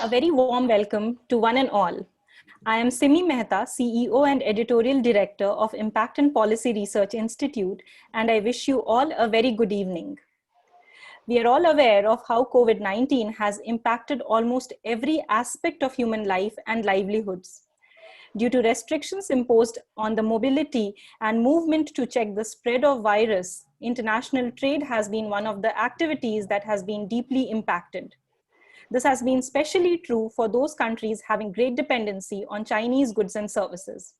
A very warm welcome to one and all. I am Simi Mehta, CEO and Editorial Director of Impact and Policy Research Institute, and I wish you all a very good evening. We are all aware of how COVID-19 has impacted almost every aspect of human life and livelihoods. Due to restrictions imposed on the mobility and movement to check the spread of virus, international trade has been one of the activities that has been deeply impacted. This has been especially true for those countries having great dependency on Chinese goods and services.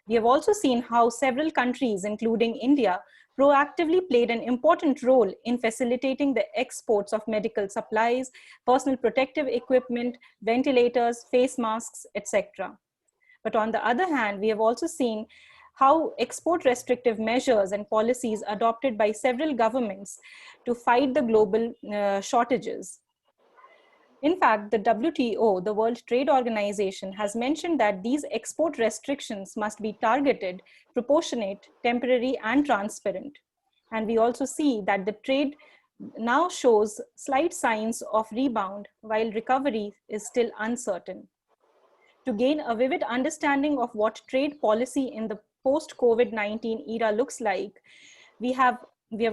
We have also seen how several countries, including India, proactively played an important role in facilitating the exports of medical supplies, personal protective equipment, ventilators, face masks, etc. But on the other hand, we have also seen how export restrictive measures and policies adopted by several governments to fight the global shortages. In fact, the WTO, the World Trade Organization, has mentioned that these export restrictions must be targeted, proportionate, temporary, and transparent. And we also see that the trade now shows slight signs of rebound while recovery is still uncertain. To gain a vivid understanding of what trade policy in the post-COVID-19 era looks like, we have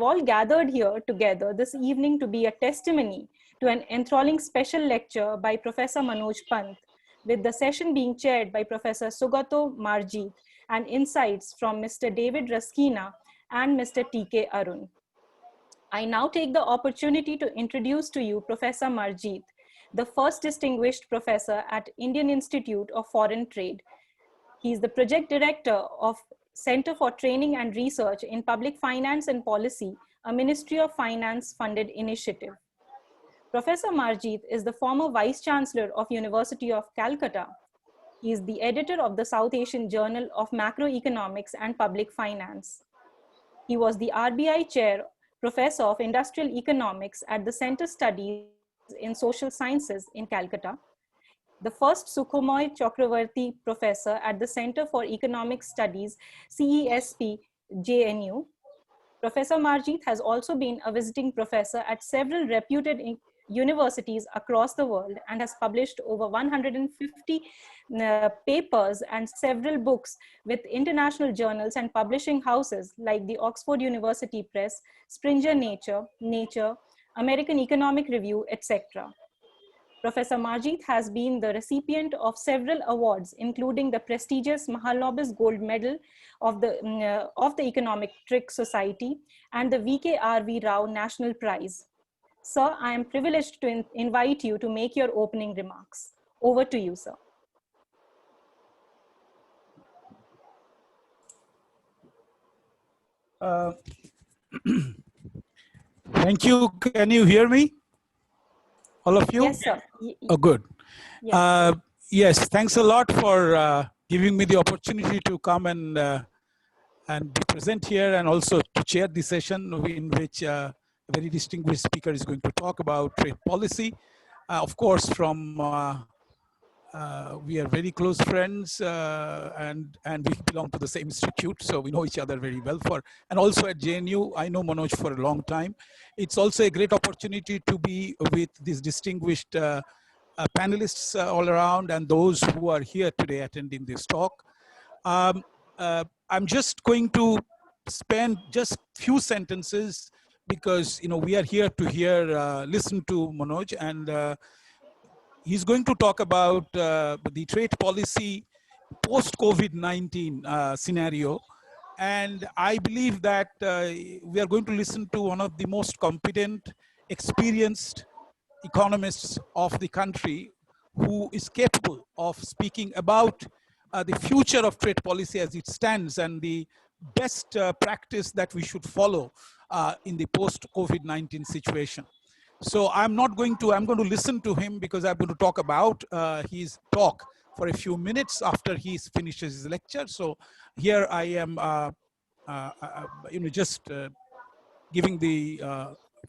all gathered here together this evening to be a testimony to an enthralling special lecture by Professor Manoj Pant, with the session being chaired by Professor Sugato Marjeet and insights from Mr. David Raskina and Mr. T.K. Arun. I now take the opportunity to introduce to you Professor Marjeet, the first distinguished professor at Indian Institute of Foreign Trade. He is the project director of Center for Training and Research in Public Finance and Policy, a Ministry of Finance funded initiative. Professor Marjeet is the former Vice Chancellor of University of Calcutta. He is the editor of the South Asian Journal of Macroeconomics and Public Finance. He was the RBI Chair, Professor of Industrial Economics at the Center Studies in Social Sciences in Calcutta, the first Sukhomoy Chakravarti Professor at the Center for Economic Studies, CESP, JNU. Professor Marjeet has also been a visiting professor at several reputed universities across the world and has published over 150 papers and several books with international journals and publishing houses like the Oxford University Press, Springer Nature, American Economic Review, etc. Professor Marjeet has been the recipient of several awards, including the prestigious Mahalanobis Gold Medal of the Econometric Society and the VKRV Rao National Prize. Sir, I am privileged to invite you to make your opening remarks. Over to you, sir. Thank you. Can you hear me? All of you? Yes, sir. Oh, good. Yes, yes, thanks a lot for giving me the opportunity to come and be present here and also to chair the session in which a very distinguished speaker is going to talk about trade policy. Of course, from we are very close friends and we belong to the same institute, so we know each other very well. And also at JNU, I know Manoj for a long time. It's also a great opportunity to be with these distinguished panelists all around and those who are here today attending this talk. I'm just going to spend just few sentences because we are here to listen to Manoj, and he's going to talk about the trade policy post-COVID-19 scenario. And I believe that we are going to listen to one of the most competent, experienced economists of the country who is capable of speaking about the future of trade policy as it stands and the best practice that we should follow in the post-COVID-19 situation. So I'm going to listen to him because I'm going to talk about his talk for a few minutes after he finishes his lecture. So here I am, just giving the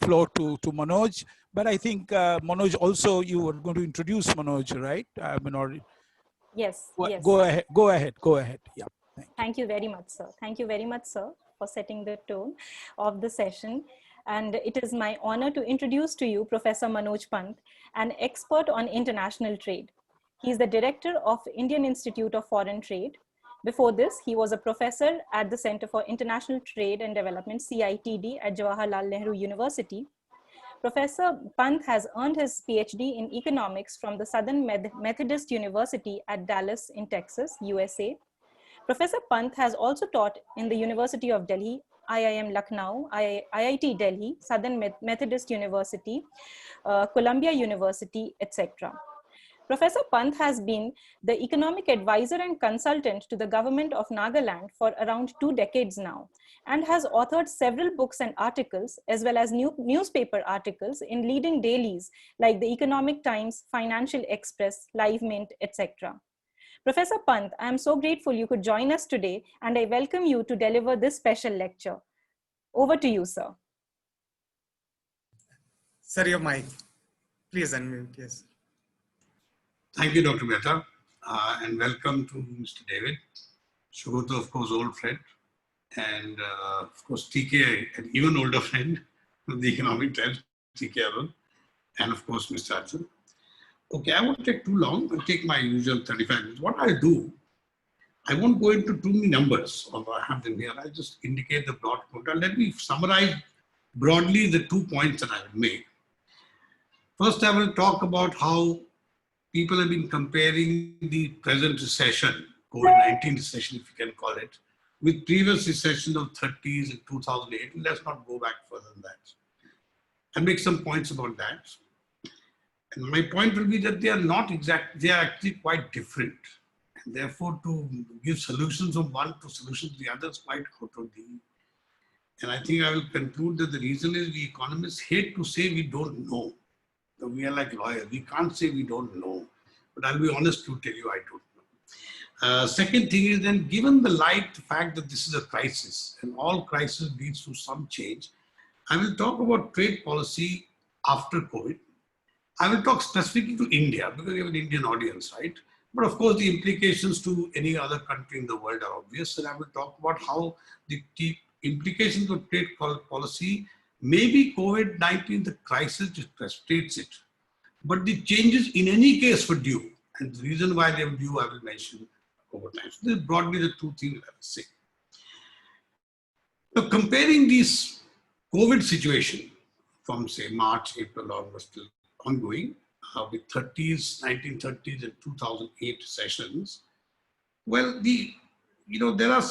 floor to Manoj. But I think Manoj also, you were going to introduce Manoj, right? Yes. Yes. Go ahead. Yeah. Thank you very much, sir. Thank you very much, sir, for setting the tone of the session. and it is my honor to introduce to you Professor Manoj Pant, an expert on international trade. He is the director of Indian Institute of Foreign Trade. Before this, he was a professor at the Center for International Trade and Development, CITD, at Jawaharlal Nehru University. Professor Pant has earned his PhD in economics from the Southern Methodist University at Dallas in Texas, USA. Professor Pant has also taught in the University of Delhi, IIM Lucknow, IIT Delhi, Southern Methodist University, Columbia University, etc. Professor Pant has been the economic advisor and consultant to the government of Nagaland for around 2 decades now, and has authored several books and articles, as well as newspaper articles in leading dailies like the Economic Times, Financial Express, Live Mint, etc. Professor Pant, I am so grateful you could join us today, and I welcome you to deliver this special lecture. Over to you, sir. Sir, your mic. Please unmute, yes. Thank you, Dr. Mehta, and welcome to Mr. David. Shubhata, of course, old friend, and of course, TK, an even older friend from the Economic Times, TK Arun, and of course, Mr. Arjun. Okay, I won't take too long. I'll take my usual 35 minutes. What I'll do, I won't go into too many numbers, although I have them here. I'll just indicate the broad quota. Let me summarize broadly the 2 points that I will make. First, I will talk about how people have been comparing the present recession, COVID-19 recession, if you can call it, with previous recessions of 30s in 2008. And let's not go back further than that. I'll make some points about that. And my point will be that they are not exact, they are actually quite different. And therefore, to give solutions from one to solutions to the other is quite out of the. And I think I will conclude that the reason is we economists hate to say we don't know. So we are like lawyers. We can't say we don't know. But I'll be honest to tell you I don't know. Second thing is then, given the fact that this is a crisis and all crisis leads to some change, I will talk about trade policy after COVID. I will talk specifically to India because we have an Indian audience, right? But of course, the implications to any other country in the world are obvious. And I will talk about how the implications of trade policy, maybe COVID-19, the crisis just frustrates it. But the changes in any case were due. And the reason why they were due, I will mention over time. So this is broadly the two things I will say. Now, comparing this COVID situation from say March, April onwards still ongoing with 1930s and 2008 recessions. Well, there are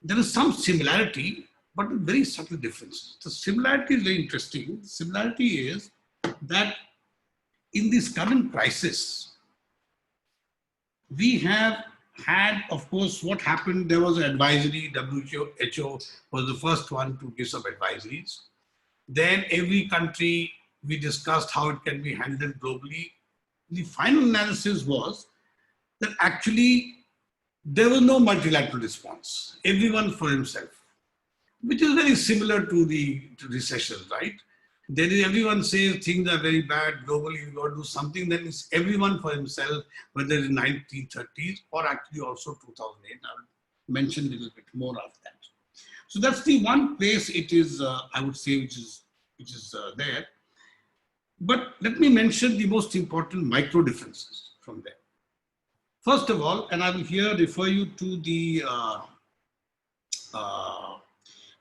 there is some similarity, but very subtle differences. The similarity is very interesting. The similarity is that in this current crisis, we have had, of course, what happened, there was an advisory, WHO was the first one to give some advisories. Then every country, we discussed how it can be handled globally. The final analysis was that actually there was no multilateral response, everyone for himself, which is very similar to the recessions, right? Then everyone says things are very bad globally, we got to do something, then it's everyone for himself, whether in 1930s or actually also 2008. I'll mention a little bit more of that. So that's the one place it is, I would say, which is there. But let me mention the most important micro differences from there. First of all, and I will here refer you to the,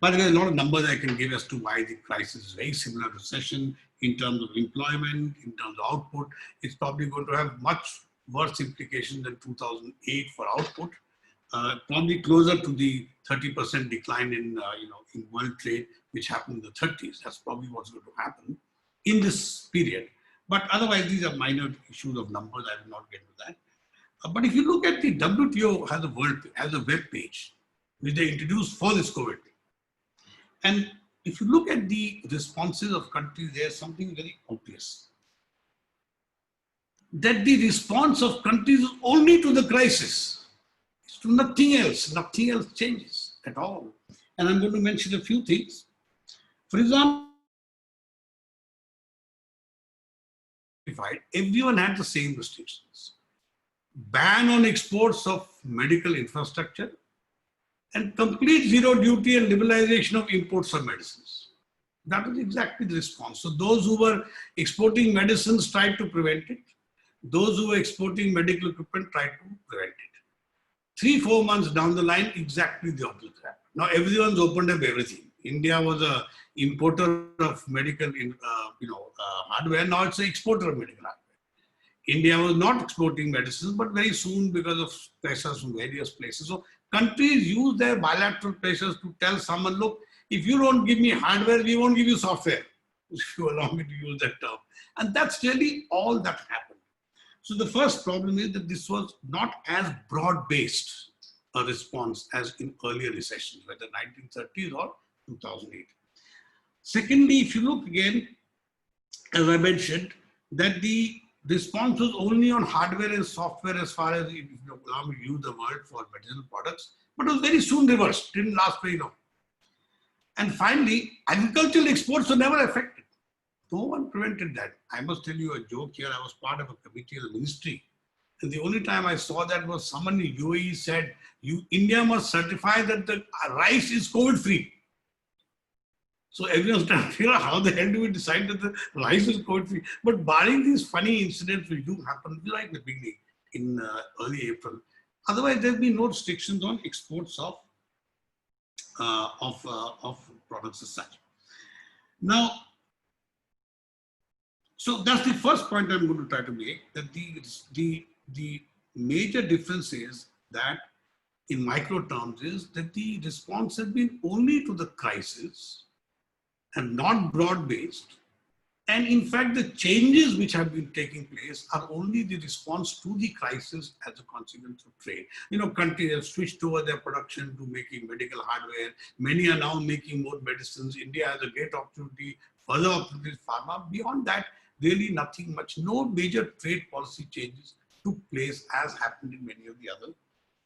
by the way, a lot of numbers I can give as to why the crisis is very similar to recession in terms of employment, in terms of output. It's probably going to have much worse implications than 2008 for output. Probably closer to the 30% decline in world trade, which happened in the 30s. That's probably what's going to happen in this period. But otherwise, these are minor issues of numbers. I will not get into that. But if you look at the WTO has a web page, which they introduced for this COVID. And if you look at the responses of countries, there's something very obvious. That the response of countries is only to the crisis. It's to nothing else. Nothing else changes at all. And I'm going to mention a few things. For example, everyone had the same restrictions. Ban on exports of medical infrastructure, and complete zero duty and liberalization of imports of medicines. That was exactly the response. So those who were exporting medicines tried to prevent it. Those who were exporting medical equipment tried to prevent it. 3-4 months down the line, exactly the opposite happened. Now everyone's opened up everything. India was a importer of medical, hardware. Now it's an exporter of medical hardware. India was not exporting medicines, but very soon, because of pressures from various places. So countries use their bilateral pressures to tell someone, look, if you don't give me hardware, we won't give you software, if you allow me to use that term. And that's really all that happened. So the first problem is that this was not as broad-based a response as in earlier recessions, whether 1930s or 2008. Secondly, if you look again, as I mentioned, that the response was only on hardware and software as far as, if you allow me to use the word for medicinal products, but it was very soon reversed, didn't last very long. And finally, agricultural exports were never affected. No one prevented that. I must tell you a joke here. I was part of a committee of the ministry. And the only time I saw that was someone in UAE said, India must certify that the rice is COVID-free. So everyone's trying to figure out how the hell do we decide that the rice is COVID-free. But barring these funny incidents which do happen right in the beginning in early April, otherwise there's been no restrictions on exports of products as such. Now, so that's the first point I'm going to try to make, that the major difference is that in micro terms is that the response has been only to the crisis and not broad-based. And in fact, the changes which have been taking place are only the response to the crisis as a consequence of trade. You know, countries have switched over their production to making medical hardware. Many are now making more medicines. India has a great opportunity, further opportunities, pharma. Beyond that, really nothing much. No major trade policy changes took place as happened in many of the other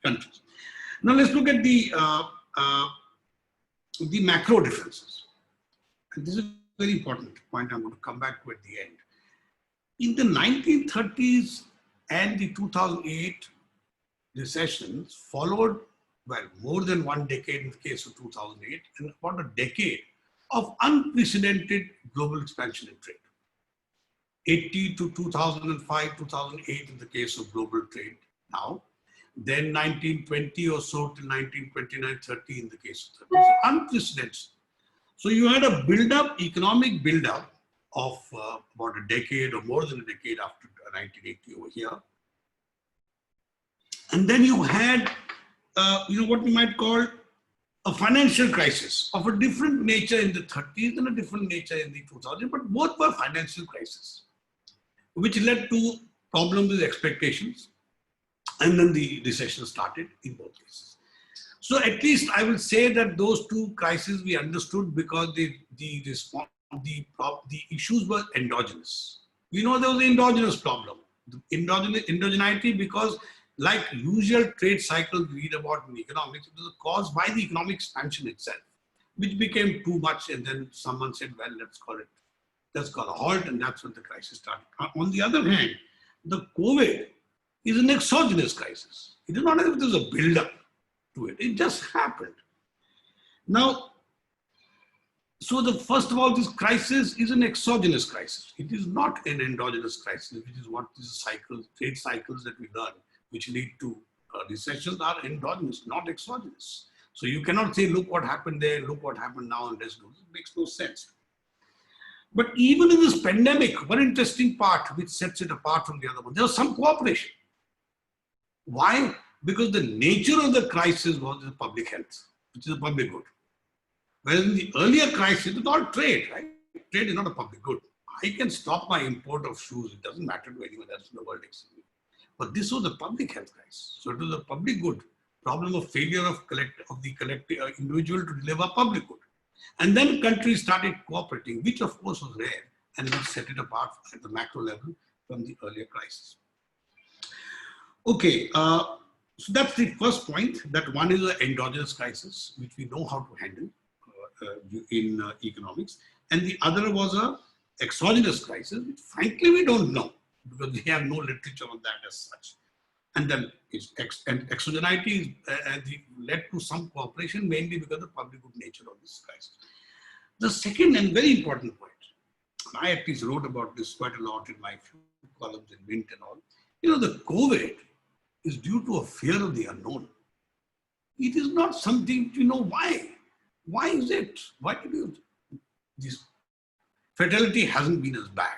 countries. Now let's look at the macro differences. And this is a very important point I'm going to come back to at the end. In the 1930s and the 2008 recessions followed, well, more than one decade in the case of 2008 and about a decade of unprecedented global expansion in trade. 80 to 2005, 2008 in the case of global trade now. Then 1920 or so to 1929, 30 in the case of 30. So unprecedented. So you had a build-up, economic build-up of about a decade or more than a decade after 1980 over here. And then you had, what we might call a financial crisis of a different nature in the 30s and a different nature in the 2000s, but both were financial crises, which led to problems with expectations. And then the recession started in both cases. So at least I will say that those two crises we understood because the issues were endogenous. We know there was an endogenous problem. The endogeneity because like usual trade cycles we read about in economics, it was caused by the economic expansion itself, which became too much. And then someone said, well, let's call a halt. And that's when the crisis started. On the other hand, the COVID is an exogenous crisis. It is not as if there's a build-up to it. It just happened. Now, so first of all, this crisis is an exogenous crisis. It is not an endogenous crisis, which is what these cycles, trade cycles that we learn, which lead to recessions are endogenous, not exogenous. So you cannot say, look what happened there, look what happened now, and let's do this. It makes no sense. But even in this pandemic, one interesting part which sets it apart from the other one, there was some cooperation. Why? Because the nature of the crisis was the public health, which is a public good. Whereas in the earlier crisis, it was all trade, right? Trade is not a public good. I can stop my import of shoes. It doesn't matter to anyone else in the world except me. But this was a public health crisis. So it was a public good, problem of failure of the collective individual to deliver public good. And then countries started cooperating, which of course was rare, and which set it apart at the macro level from the earlier crisis. Okay, so that's the first point, that one is an endogenous crisis, which we know how to handle in economics. And the other was a exogenous crisis, which frankly we don't know, because we have no literature on that as such. And then and exogenity led to some cooperation, mainly because of the public good nature of this crisis. The second and very important point, and I at least wrote about this quite a lot in my few columns in Mint and all, the COVID is due to a fear of the unknown. It is not something, why? Why is it? Why did this fatality hasn't been as bad?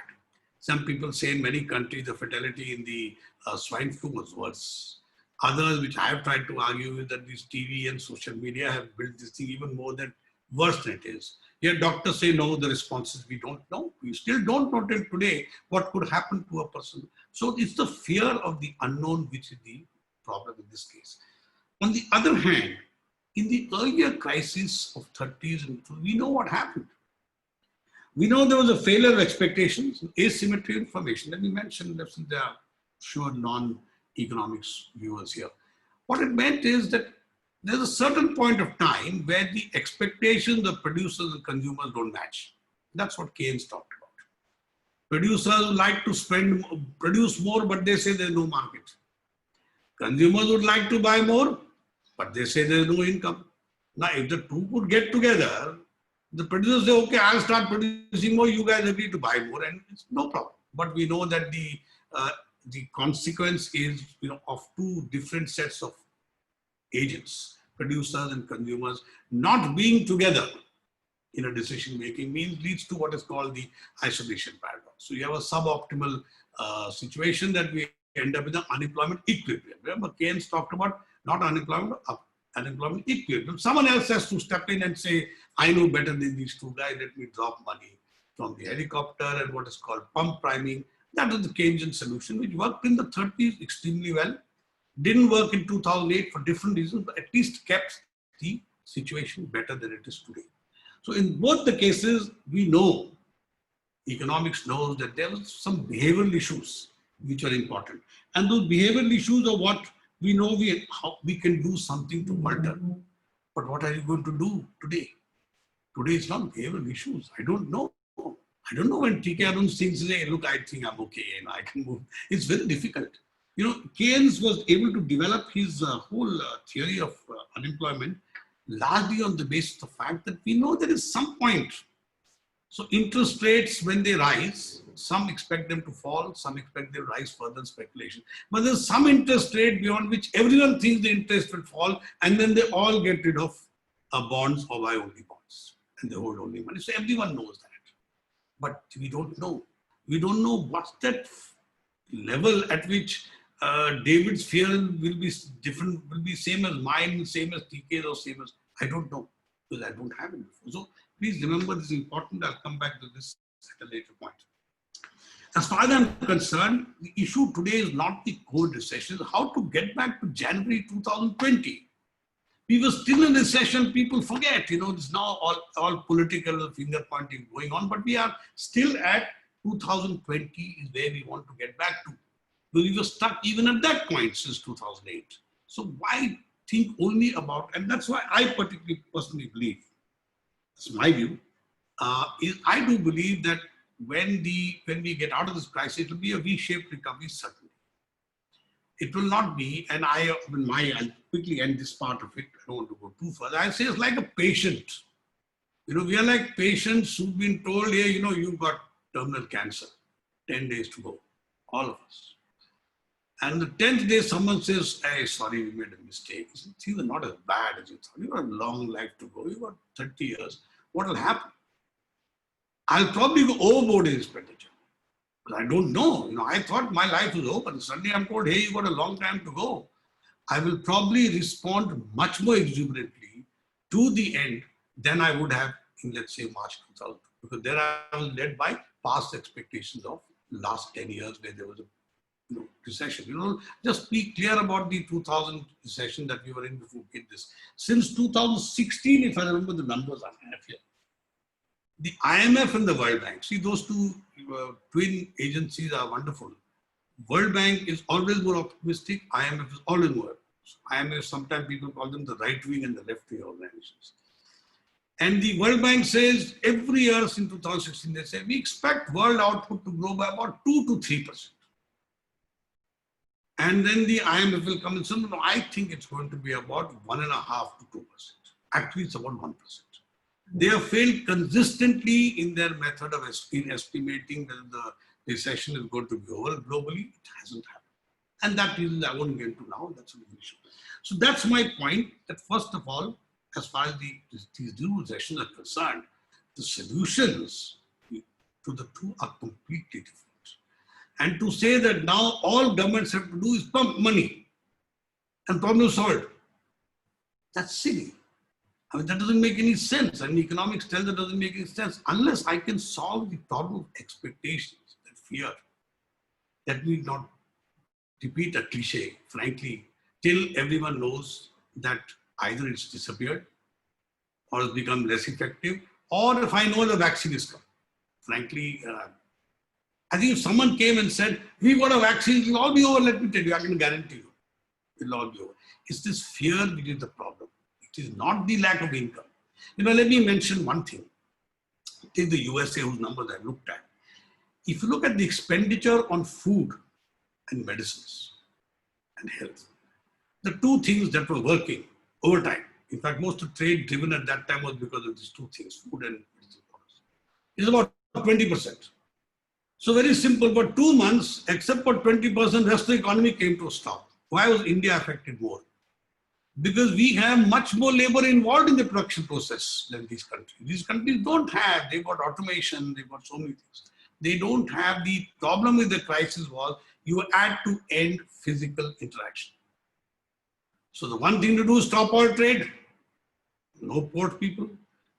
Some people say in many countries the fatality in the swine flu was worse. Others, which I have tried to argue, is that this TV and social media have built this thing even more than worse than it is. Here doctors say no, the responses we don't know. We still don't know till today what could happen to a person. So it's the fear of the unknown which is the problem in this case. On the other hand, in the earlier crisis of 30s, we know what happened. We know there was a failure of expectations, asymmetry information. Let me mention that since there are sure non-economics viewers here. What it meant is that there's a certain point of time where the expectations of producers and consumers don't match. That's what Keynes talked about. Producers like to produce more, but they say there's no market. Consumers would like to buy more, but they say there's no income. Now, if the two could get together, the producers say, okay, I'll start producing more, you guys agree to buy more, and it's no problem. But we know that the consequence is, of two different sets of agents, producers and consumers, not being together in a decision-making leads to what is called the isolation paradox. So you have a suboptimal situation that we end up with an unemployment equilibrium. Remember, Keynes talked about not unemployment, unemployment equilibrium. Someone else has to step in and say, I know better than these two guys, let me drop money from the helicopter and what is called pump priming. That was the Keynesian solution, which worked in the 30s extremely well. Didn't work in 2008 for different reasons, but at least kept the situation better than it is today. So in both the cases, we know, economics knows that there was some behavioral issues which are important. And those behavioral issues are what we know how we can do something to alter. But what are you going to do today? Today is not behavioral issues. I don't know. I don't know when TK Arun thinks, hey, look, I think I'm okay, I can move. It's very difficult. Keynes was able to develop his whole theory of unemployment largely on the basis of the fact that we know there is some point. So interest rates, when they rise, some expect them to fall, some expect them to rise further in speculation. But there's some interest rate beyond which everyone thinks the interest will fall, and then they all get rid of bonds or buy only bonds, and they hold only money. So everyone knows that. But we don't know. We don't know what's that level at which David's fear will be different, will be same as mine, same as TK's, or same as, I don't know, because I don't have it before. So please remember this is important. I'll come back to this at a later point. As far as I'm concerned, the issue today is not the COVID recession, how to get back to January 2020. We were still in recession, people forget, it's now all political finger pointing going on, but we are still at 2020 is where we want to get back to. We were stuck even at that point since 2008. So why think only about, and that's why I particularly personally believe, it's my view, I do believe that when we get out of this crisis, it will be a V-shaped recovery, certainly. It will not be, and I'll quickly end this part of it, I don't want to go too further. I say it's like a patient. We are like patients who've been told, hey, you've got terminal cancer, 10 days to go, all of us. And the 10th day, someone says, hey, sorry, we made a mistake. Things are not as bad as you thought. You've got a long life to go. You've got 30 years. What will happen? I'll probably go overboard in expenditure. But I don't know. I thought my life was over. Suddenly I'm told, hey, you've got a long time to go. I will probably respond much more exuberantly to the end than I would have in, let's say, March 2000. Because there I was led by past expectations of last 10 years where there was a recession. Just be clear about the 2000 recession that we were in before we did this. Since 2016, if I remember the numbers I have here, the IMF and the World Bank, see those two twin agencies are wonderful. World Bank is always more optimistic, IMF is always more. IMF, sometimes people call them the right wing and the left wing organizations. And the World Bank says every year since 2016, they say, we expect world output to grow by about 2 to 3%. And then the IMF will come and say, no, I think it's going to be about 1.5 to 2%. Actually, it's about 1%. They have failed consistently in their method of in estimating whether the recession is going to be over globally. It hasn't happened. And that is, I won't get into now, that's an issue. So that's my point, that first of all, as far as these new recessions are concerned, the solutions to the two are completely different. And to say that now all governments have to do is pump money and problem solved, that's silly. I mean, that doesn't make any sense. And economics tells that doesn't make any sense. Unless I can solve the problem of expectations, that fear, let me not repeat a cliche, frankly, till everyone knows that either it's disappeared or it's become less effective, or if I know the vaccine is coming. Frankly, I think if someone came and said, we've got a vaccine, it'll all be over, let me tell you, I can guarantee you, it'll all be over. It's this fear which is the problem. It is not the lack of income. You know, let me mention one thing. Take the USA, whose numbers I looked at. If you look at the expenditure on food and medicines and health, the two things that were working over time, in fact, most of trade driven at that time was because of these two things, food and medicine products, is about 20%. So very simple, for 2 months, except for 20%, rest of the economy came to a stop. Why was India affected more? Because we have much more labor involved in the production process than these countries. These countries don't have, they've got automation, they've got so many things. They don't have. The problem with the crisis was you had to end physical interaction. So the one thing to do is stop all trade. No port people,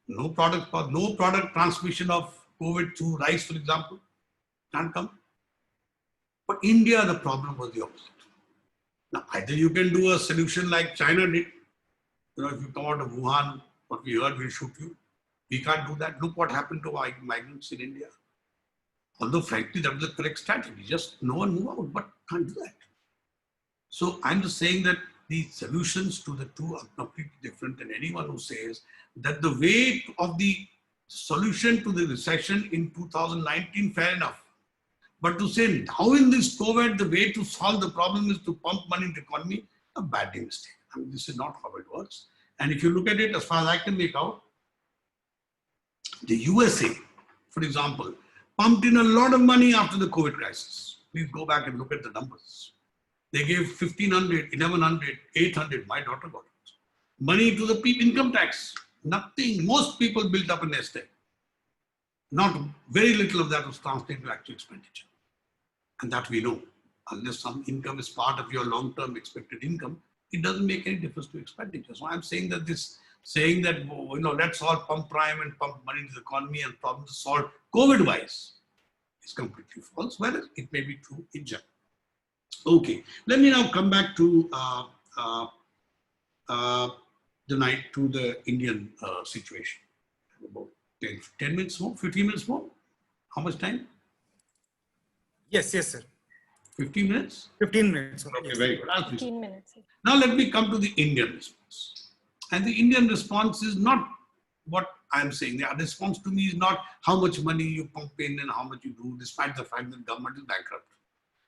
no product transmission of COVID through rice, for example, can't come. For India, the problem was the opposite. Now, either you can do a solution like China did. You know, if you come out of Wuhan, what we heard, we'll shoot you. We can't do that. Look what happened to migrants in India. Although, frankly, that was the correct strategy. Just no one move out, but can't do that. So I'm just saying that the solutions to the two are completely different. And anyone who says that the way of the solution to the recession in 2019, fair enough. But to say now in this COVID, the way to solve the problem is to pump money into the economy, a bad mistake. I mean, this is not how it works. And if you look at it, as far as I can make out, the USA, for example, pumped in a lot of money after the COVID crisis. Please go back and look at the numbers. They gave 1,500, 1,100, 800, my daughter got it. Money to the income tax, nothing. Most people built up a nest egg. Not very little of that was translated to actual expenditure. And that we know, unless some income is part of your long-term expected income, it doesn't make any difference to expenditure. So I'm saying that saying that, you know, let's all pump prime and pump money into the economy and problems solved COVID-wise is completely false, whereas it may be true in general. Okay, let me now come back to the Indian situation. About 10 minutes more, 15 minutes more. How much time? Yes, sir. 15 minutes? 15 minutes. Okay, Yes. very good. 15 minutes. Now let me come to the Indian response. And the Indian response is not what I'm saying. The response to me is not how much money you pump in and how much you do, despite the fact that government is bankrupt.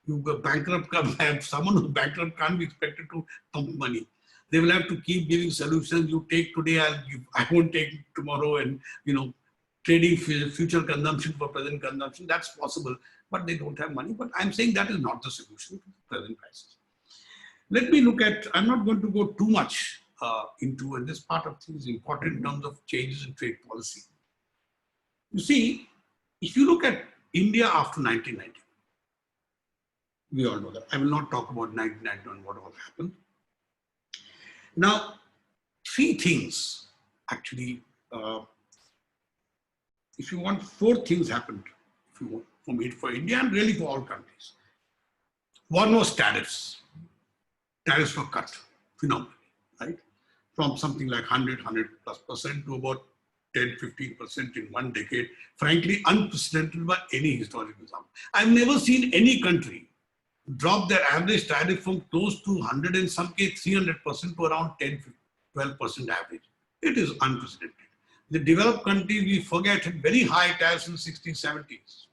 You go bankrupt, someone who's bankrupt can't be expected to pump money. They will have to keep giving solutions. You take today, I won't take tomorrow, and you know, trading future consumption for present consumption. That's possible, but they don't have money. But I'm saying that is not the solution to the present crisis. Let me look at. I'm not going to go too much into, and this part of things is important in terms of changes in trade policy. You see, if you look at India after 1990, we all know that. I will not talk about 1991, what all happened. Now, three things actually, if you want, four things happened if you want, for India and really for all countries. One was tariffs. Tariffs were cut phenomenally, right? From something like 100+ % to about 10-15% in one decade. Frankly, unprecedented by any historical example. I've never seen any country drop their average tariff from close to 100 and some case 300% to around 10-12% average. It is unprecedented. The developed countries, we forget, had very high tariffs in the 60s, 70s.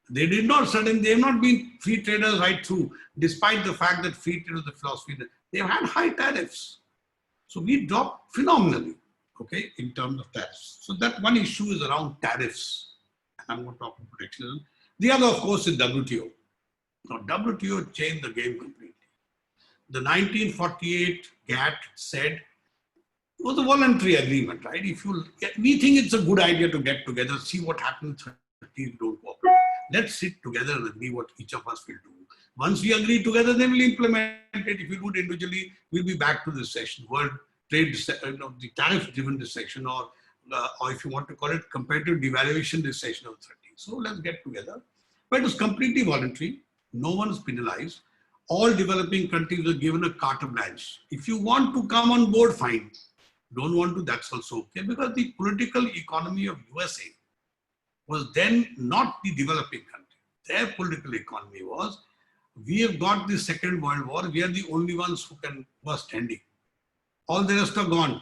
They did not suddenly, they have not been free traders right through, despite the fact that free trade was the philosophy. They've had high tariffs. So we dropped phenomenally, okay, in terms of tariffs. So that one issue is around tariffs. And I'm going to talk about protectionism. The other, of course, is WTO. Now, WTO changed the game completely. The 1948 GATT said, it was a voluntary agreement, right? We think it's a good idea to get together, see what happens if we don't cooperate. Let's sit together and agree what each of us will do. Once we agree together, then we'll implement it. If we do it individually, we'll be back to this section, world trade, the tariff-driven recession, or if you want to call it competitive devaluation recession of 30. So let's get together. But it was completely voluntary. No one is penalized. All developing countries were given a carte blanche. If you want to come on board, fine. Don't want to, that's also okay. Because the political economy of USA was then not the developing country. Their political economy was, we have got the Second World War. We are the only ones who were standing. All the rest are gone.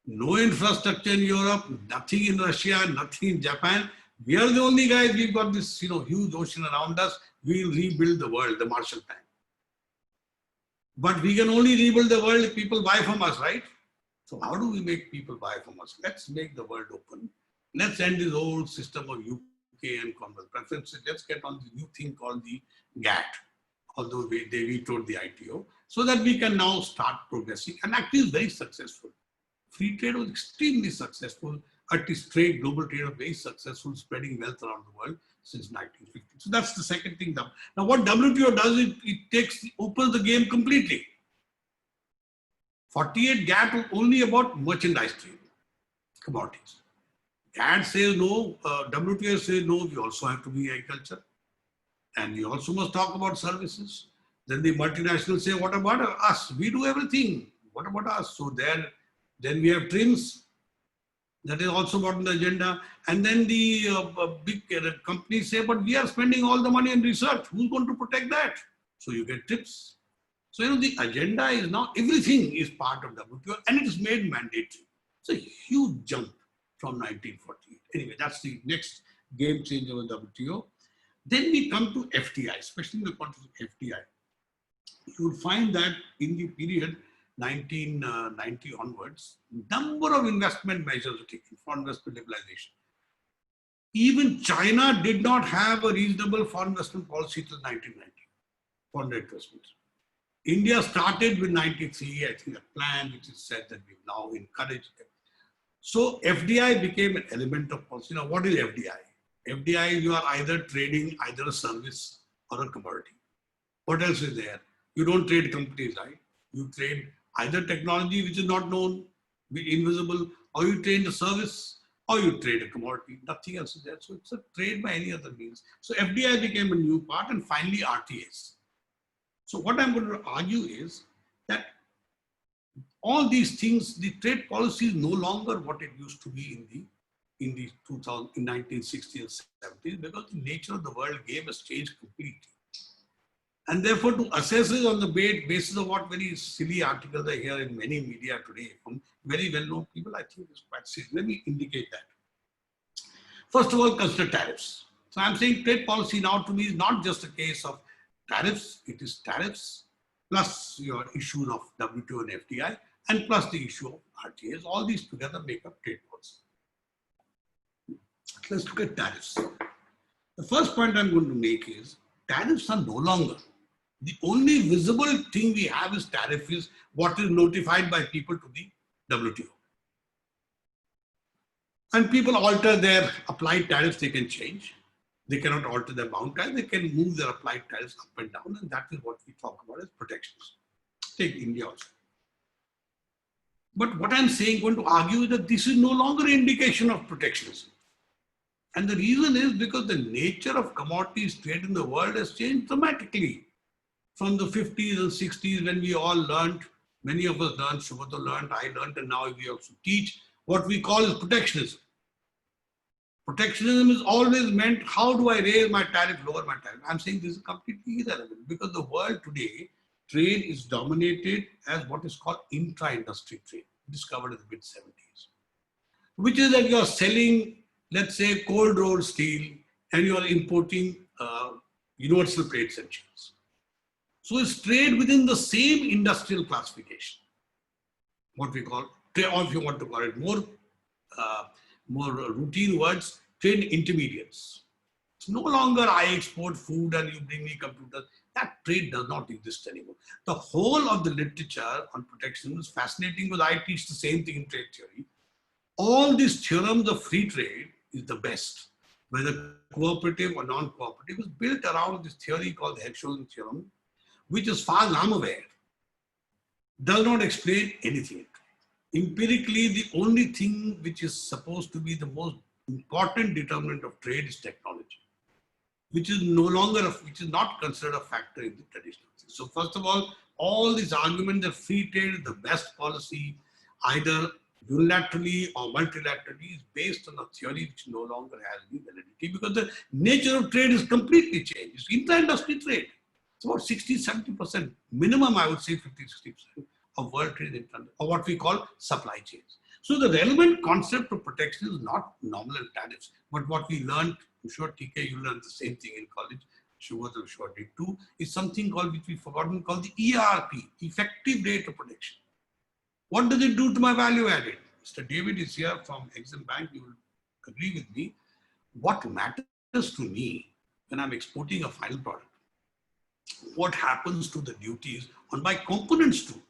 No infrastructure in Europe, nothing in Russia, nothing in Japan. We are the only guys. We've got this, huge ocean around us. We'll rebuild the world, the Marshall Plan. But we can only rebuild the world if people buy from us, right? So how do we make people buy from us? Let's make the world open. Let's end this old system of UK and Commonwealth preferences. Let's get on the new thing called the GATT, although they vetoed the ITO, so that we can now start progressing. And actually it's very successful. Free trade was extremely successful. Trade, global trade was very successful, spreading wealth around the world since 1950. So that's the second thing. Now what WTO does, it opens the game completely. 48 GATT was only about merchandise trade, commodities. GATT says no, WTO says no, we also have to be agriculture. And we also must talk about services. Then the multinationals say, what about us? We do everything. What about us? So then we have TRIMS. That is also not on the agenda. And then the big companies say, but we are spending all the money in research. Who's going to protect that? So you get TRIPS. So the agenda is now, everything is part of WTO and it is made mandatory. It's a huge jump from 1948. Anyway, that's the next game changer of WTO. Then we come to FDI, especially in the context of FDI. You will find that in the period 1990 onwards, number of investment measures were taken for investment liberalization. Even China did not have a reasonable foreign investment policy till 1990, foreign investment. India started with 93, I think, a plan which is said that we've now encouraged them. So FDI became an element of policy. Now, what is FDI? FDI, you are either trading either a service or a commodity. What else is there? You don't trade companies, right? You trade either technology which is not known, invisible, or you trade a service, or you trade a commodity. Nothing else is there. So it's a trade by any other means. So FDI became a new part, and finally RTAs. So what I'm going to argue is that all these things, the trade policy is no longer what it used to be in the 1960s and 70s, because the nature of the world game has changed completely. And therefore, to assess it on the basis of what very silly articles I hear in many media today from very well-known people, I think is quite silly. Let me indicate that. First of all, consider tariffs. So I'm saying trade policy now to me is not just a case of tariffs, it is tariffs plus your issues of WTO and FDI and plus the issue of RTAs. All these together make up trade policy. Let's look at tariffs. The first point I'm going to make is tariffs are no longer. The only visible thing we have is tariff is what is notified by people to the WTO. And people alter their applied tariffs, they can change. They cannot alter their bound tariffs, they can move their applied tariffs up and down, and that is what we talk about as protections. Take India also. But what I'm saying, going to argue is that this is no longer an indication of protectionism. And the reason is because the nature of commodities trade in the world has changed dramatically. From the 50s and 60s when we all learned, many of us learned, Subhato learned, I learned, and now we also teach what we call is protectionism. Protectionism is always meant, how do I raise my tariff, lower my tariff? I'm saying this is completely irrelevant because the world today, trade is dominated as what is called intra-industry trade, discovered in the mid-70s, which is that you are selling, let's say, cold rolled steel and you are importing Universal Trade Essentials. So it's trade within the same industrial classification, what we call, or if you want to call it more routine words, trade intermediates. It's no longer I export food and you bring me computers. That trade does not exist anymore. The whole of the literature on protection is fascinating because I teach the same thing in trade theory. All these theorems of free trade is the best, whether cooperative or non-cooperative, is built around this theory called the Herschel theorem, which, as far as I'm aware, does not explain anything. Empirically, the only thing which is supposed to be the most important determinant of trade is technology, which is not considered a factor in the traditional thing. So first of all this argument that free trade is the best policy, either unilaterally or multilaterally, is based on a theory which no longer has any validity because the nature of trade is completely changed. It's intra-industry trade. It's about 60-70%, minimum I would say 50-60% of world trade or what we call supply chains. So the relevant concept of protection is not nominal tariffs, but what we learned, I'm sure TK, you learned the same thing in college, Shubhot I'm sure did too, is something called, which we've forgotten, called the ERP, effective rate of protection. What does it do to my value added? Mr. David is here from Exim Bank, you will agree with me. What matters to me when I'm exporting a final product? What happens to the duties on my components too?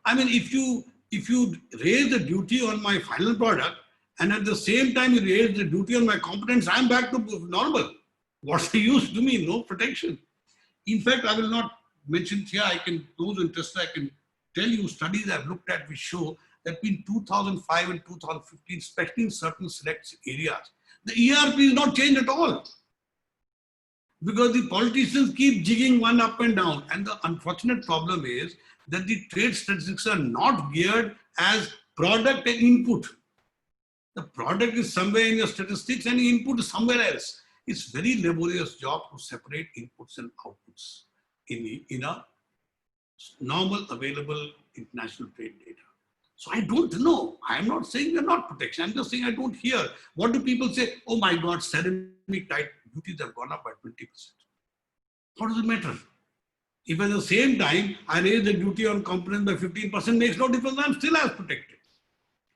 I mean, if you raise the duty on my final product and at the same time you raise the duty on my components, I'm back to normal. What's the use to me? No protection. In fact, I will not mention here, those interested, I can tell you studies I've looked at which show that between 2005 and 2015, especially in certain select areas, the ERP is not changed at all. Because the politicians keep jigging one up and down. And the unfortunate problem is that the trade statistics are not geared as product and input. The product is somewhere in your statistics and the input is somewhere else. It's very laborious job to separate inputs and outputs in a normal available international trade data. So I don't know. I'm not saying we're not protection. I'm just saying I don't hear. What do people say? Oh my God, ceramic type duties have gone up by 20%. What does it matter? If at the same time I raise the duty on components by 15%, makes no difference. I'm still as protected.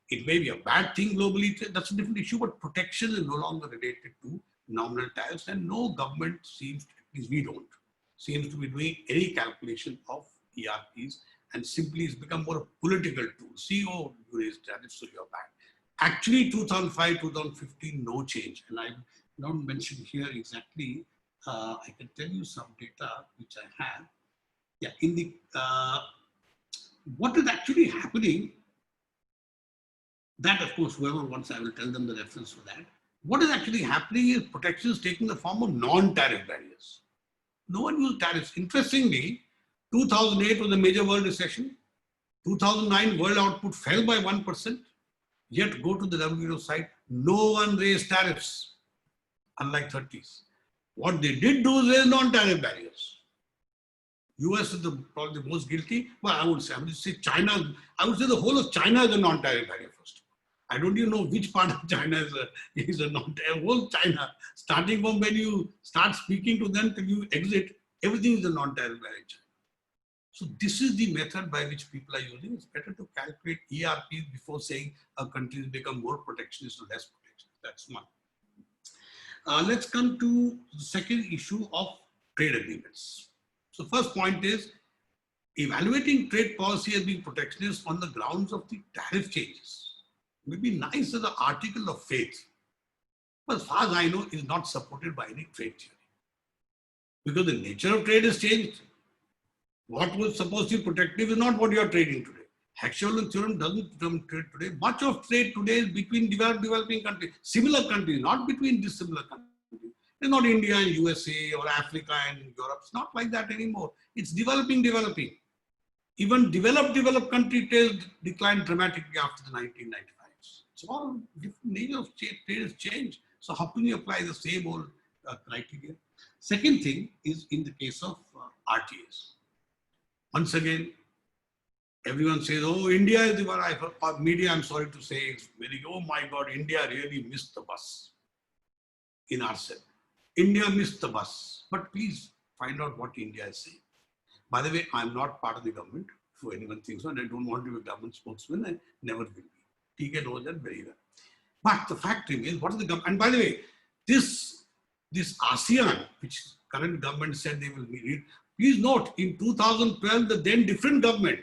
It may be a bad thing globally. That's a different issue, but protection is no longer related to nominal tariffs, and no government seems to, at least we don't, seems to be doing any calculation of ERPs, and simply it's become more a political tool. See, oh, you raised tariffs, so you're bad. Actually, 2005, 2015, no change. And I don't mention here exactly, I can tell you some data which I have. Yeah, in the, what is actually happening, that of course, whoever wants, I will tell them the reference for that. What is actually happening is protection is taking the form of non-tariff barriers. No one used tariffs. Interestingly, 2008 was a major world recession. 2009, world output fell by 1%. Yet go to the WTO site, no one raised tariffs, unlike 30s. What they did do is raise non-tariff barriers. US is probably the most guilty. Well, I would say China, I would say the whole of China is a non-tariff barrier first. I don't even know which part of China is a non-tariff. Whole China, starting from when you start speaking to them till you exit, everything is a non-tariff barrier in China. So this is the method by which people are using. It's better to calculate ERPs before saying a country has become more protectionist or less protectionist. That's one. Let's come to the second issue of trade agreements. So first point is evaluating trade policy as being protectionist on the grounds of the tariff changes. It would be nice as an article of faith, but as far as I know, is not supported by any trade theory. Because the nature of trade has changed. What was supposed to be protective is not what you are trading today. Herschel theorem doesn't determine trade today. Much of trade today is between developing countries, similar countries, not between dissimilar countries. It's not India and USA or Africa and Europe. It's not like that anymore. It's developing. Even developed country trade declined dramatically after the 1995s. It's all different nature of trade has changed. So how can you apply the same old criteria? Second thing is in the case of RTAs. Once again, everyone says, oh, India is the one. Media, I'm sorry to say, is very, oh my God, India really missed the bus in RCEP. India missed the bus. But please find out what India is saying. By the way, I'm not part of the government, if anyone thinks so, and I don't want to be a government spokesman. I never will be. TK knows that very well. But the fact remains, what is the government? And by the way, this ASEAN, which current government said they will meet, please note, in 2012, the then different government,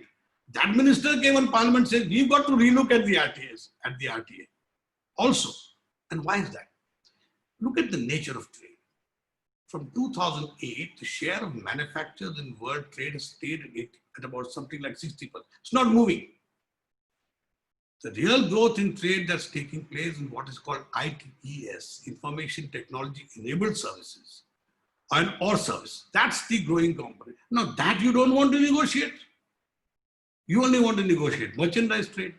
that minister came on parliament and said, we've got to relook at the RTA also. And why is that? Look at the nature of trade. From 2008, the share of manufacturers in world trade has stayed at about something like 60%. It's not moving. The real growth in trade that's taking place in what is called ITES, Information Technology Enabled Services, or service. That's the growing component. Now that you don't want to negotiate. You only want to negotiate merchandise trade.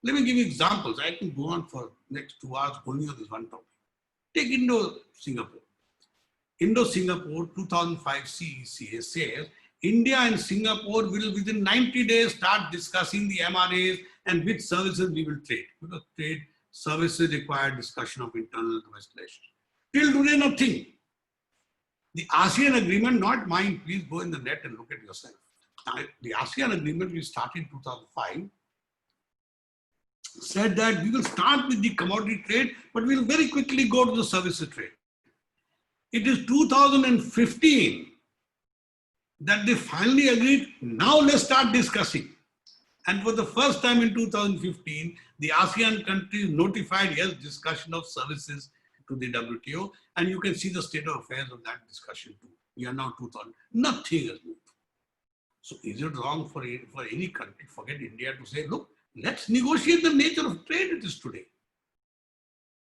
Let me give you examples. I can go on for next 2 hours only on this one topic. Take Indo-Singapore. Indo-Singapore 2005 CECA says India and Singapore will within 90 days start discussing the MRAs and which services we will trade. Because trade services require discussion of internal domestic relations. Till today, nothing. The ASEAN agreement, not mine, please go in the net and look at yourself. The ASEAN agreement we started in 2005 said that we will start with the commodity trade, but we'll very quickly go to the services trade. It is 2015 that they finally agreed, now let's start discussing. And for the first time in 2015, the ASEAN countries notified, yes, discussion of services to the WTO, and you can see the state of affairs of that discussion too. We are now 2000, nothing has moved. So is it wrong for any country, forget India, to say, look, let's negotiate the nature of trade it is today.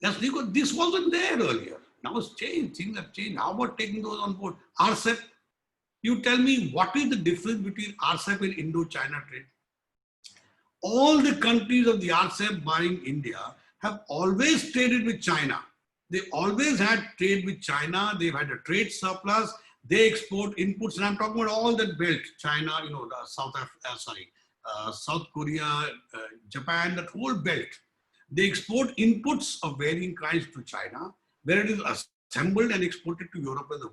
This wasn't there earlier. Now it's changed, things have changed. How about taking those on board? RCEP, you tell me what is the difference between RCEP and Indo-China trade? All the countries of the RCEP barring India have always traded with China. They always had trade with China. They've had a trade surplus. They export inputs, and I'm talking about all that belt, China, South Korea, Japan, that whole belt. They export inputs of varying kinds to China, where it is assembled and exported to Europe and the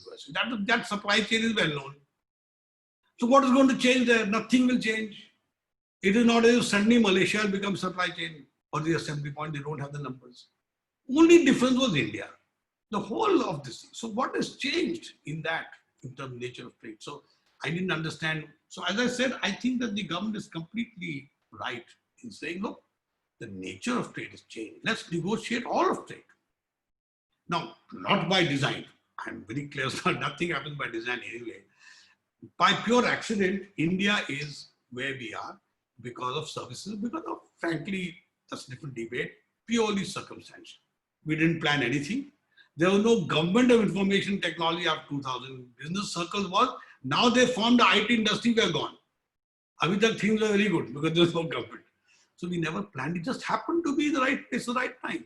US. That supply chain is well known. So what is going to change there? Nothing will change. It is not as if suddenly Malaysia will become supply chain or the assembly point. They don't have the numbers. Only difference was India. The whole of this thing. So what has changed in that, in terms of nature of trade? So I didn't understand. So as I said, I think that the government is completely right in saying, look, the nature of trade has changed. Let's negotiate all of trade. Now, not by design. I'm very clear, nothing happens by design anyway. By pure accident, India is where we are because of services, because of, frankly, that's a different debate, purely circumstantial. We didn't plan anything. There was no government of information technology after 2000. Business circles was, now they formed the IT industry, we are gone. Abhi tak things were very good because there was no government. So we never planned, it just happened to be the right place, the right time.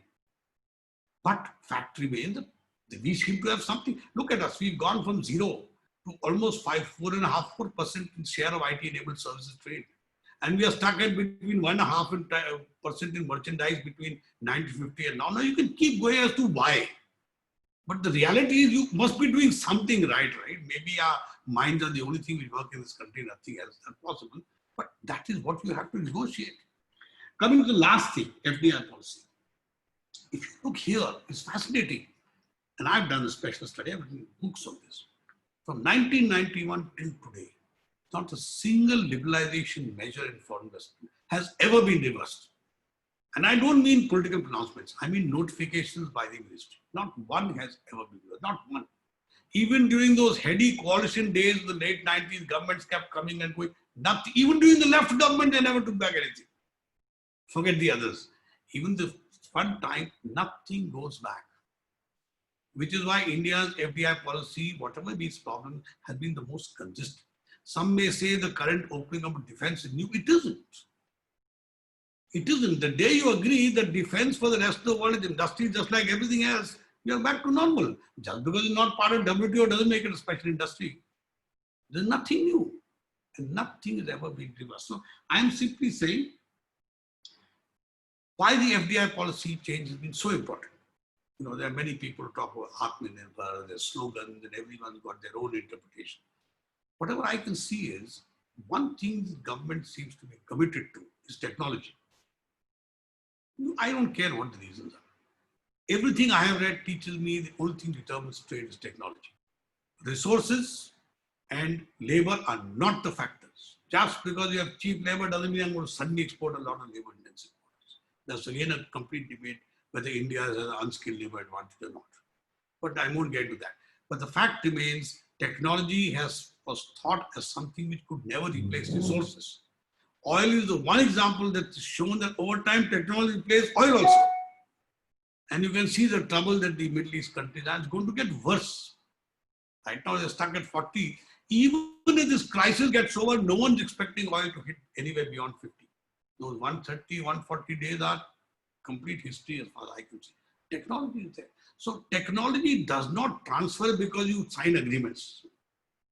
But fact remains that we seem to have something. Look at us, we've gone from 0 to almost 4.5% in share of IT-enabled services trade. And we are stuck at between 1.5% in merchandise between 1950 and now. Now you can keep going as to why. But the reality is you must be doing something right? Maybe our minds are the only thing we work in this country, nothing else. That's possible. But that is what you have to negotiate. Coming to the last thing, FDI policy. If you look here, it's fascinating. And I've done a special study, I've written books on this. From 1991 till today, not a single liberalization measure in foreign investment has ever been reversed. And I don't mean political pronouncements, I mean notifications by the ministry. Not one has ever been reversed, not one. Even during those heady coalition days of the late 90s, governments kept coming and going. Nothing, even during the left government, they never took back anything. Forget the others. Even the fun time, nothing goes back. Which is why India's FDI policy, whatever be its problem, has been the most consistent. Some may say the current opening of defense is new. It isn't. It isn't. The day you agree that defense for the rest of the world is industry just like everything else, you're back to normal. Just because it's not part of WTO doesn't make it a special industry. There's nothing new. And nothing has ever been reversed. So I'm simply saying why the FDI policy change has been so important. You know, there are many people who talk about Atmanirbhar, their slogans, and everyone's got their own interpretation. Whatever I can see is, one thing the government seems to be committed to is technology. I don't care what the reasons are. Everything I have read teaches me the only thing determines trade is technology. Resources and labor are not the factors. Just because you have cheap labor doesn't mean I'm going to suddenly export a lot of labor intensive products. That's again a complete debate whether India has an unskilled labor advantage or not. But I won't get into that. But the fact remains, technology was thought as something which could never replace resources. Oil is the one example that's shown that over time technology replaced oil also. And you can see the trouble that the Middle East countries are. It's going to get worse. Right now they're stuck at 40. Even if this crisis gets over, no one's expecting oil to hit anywhere beyond 50. Those 130, 140 days are complete history as far as I can see. Technology is there. So technology does not transfer because you sign agreements.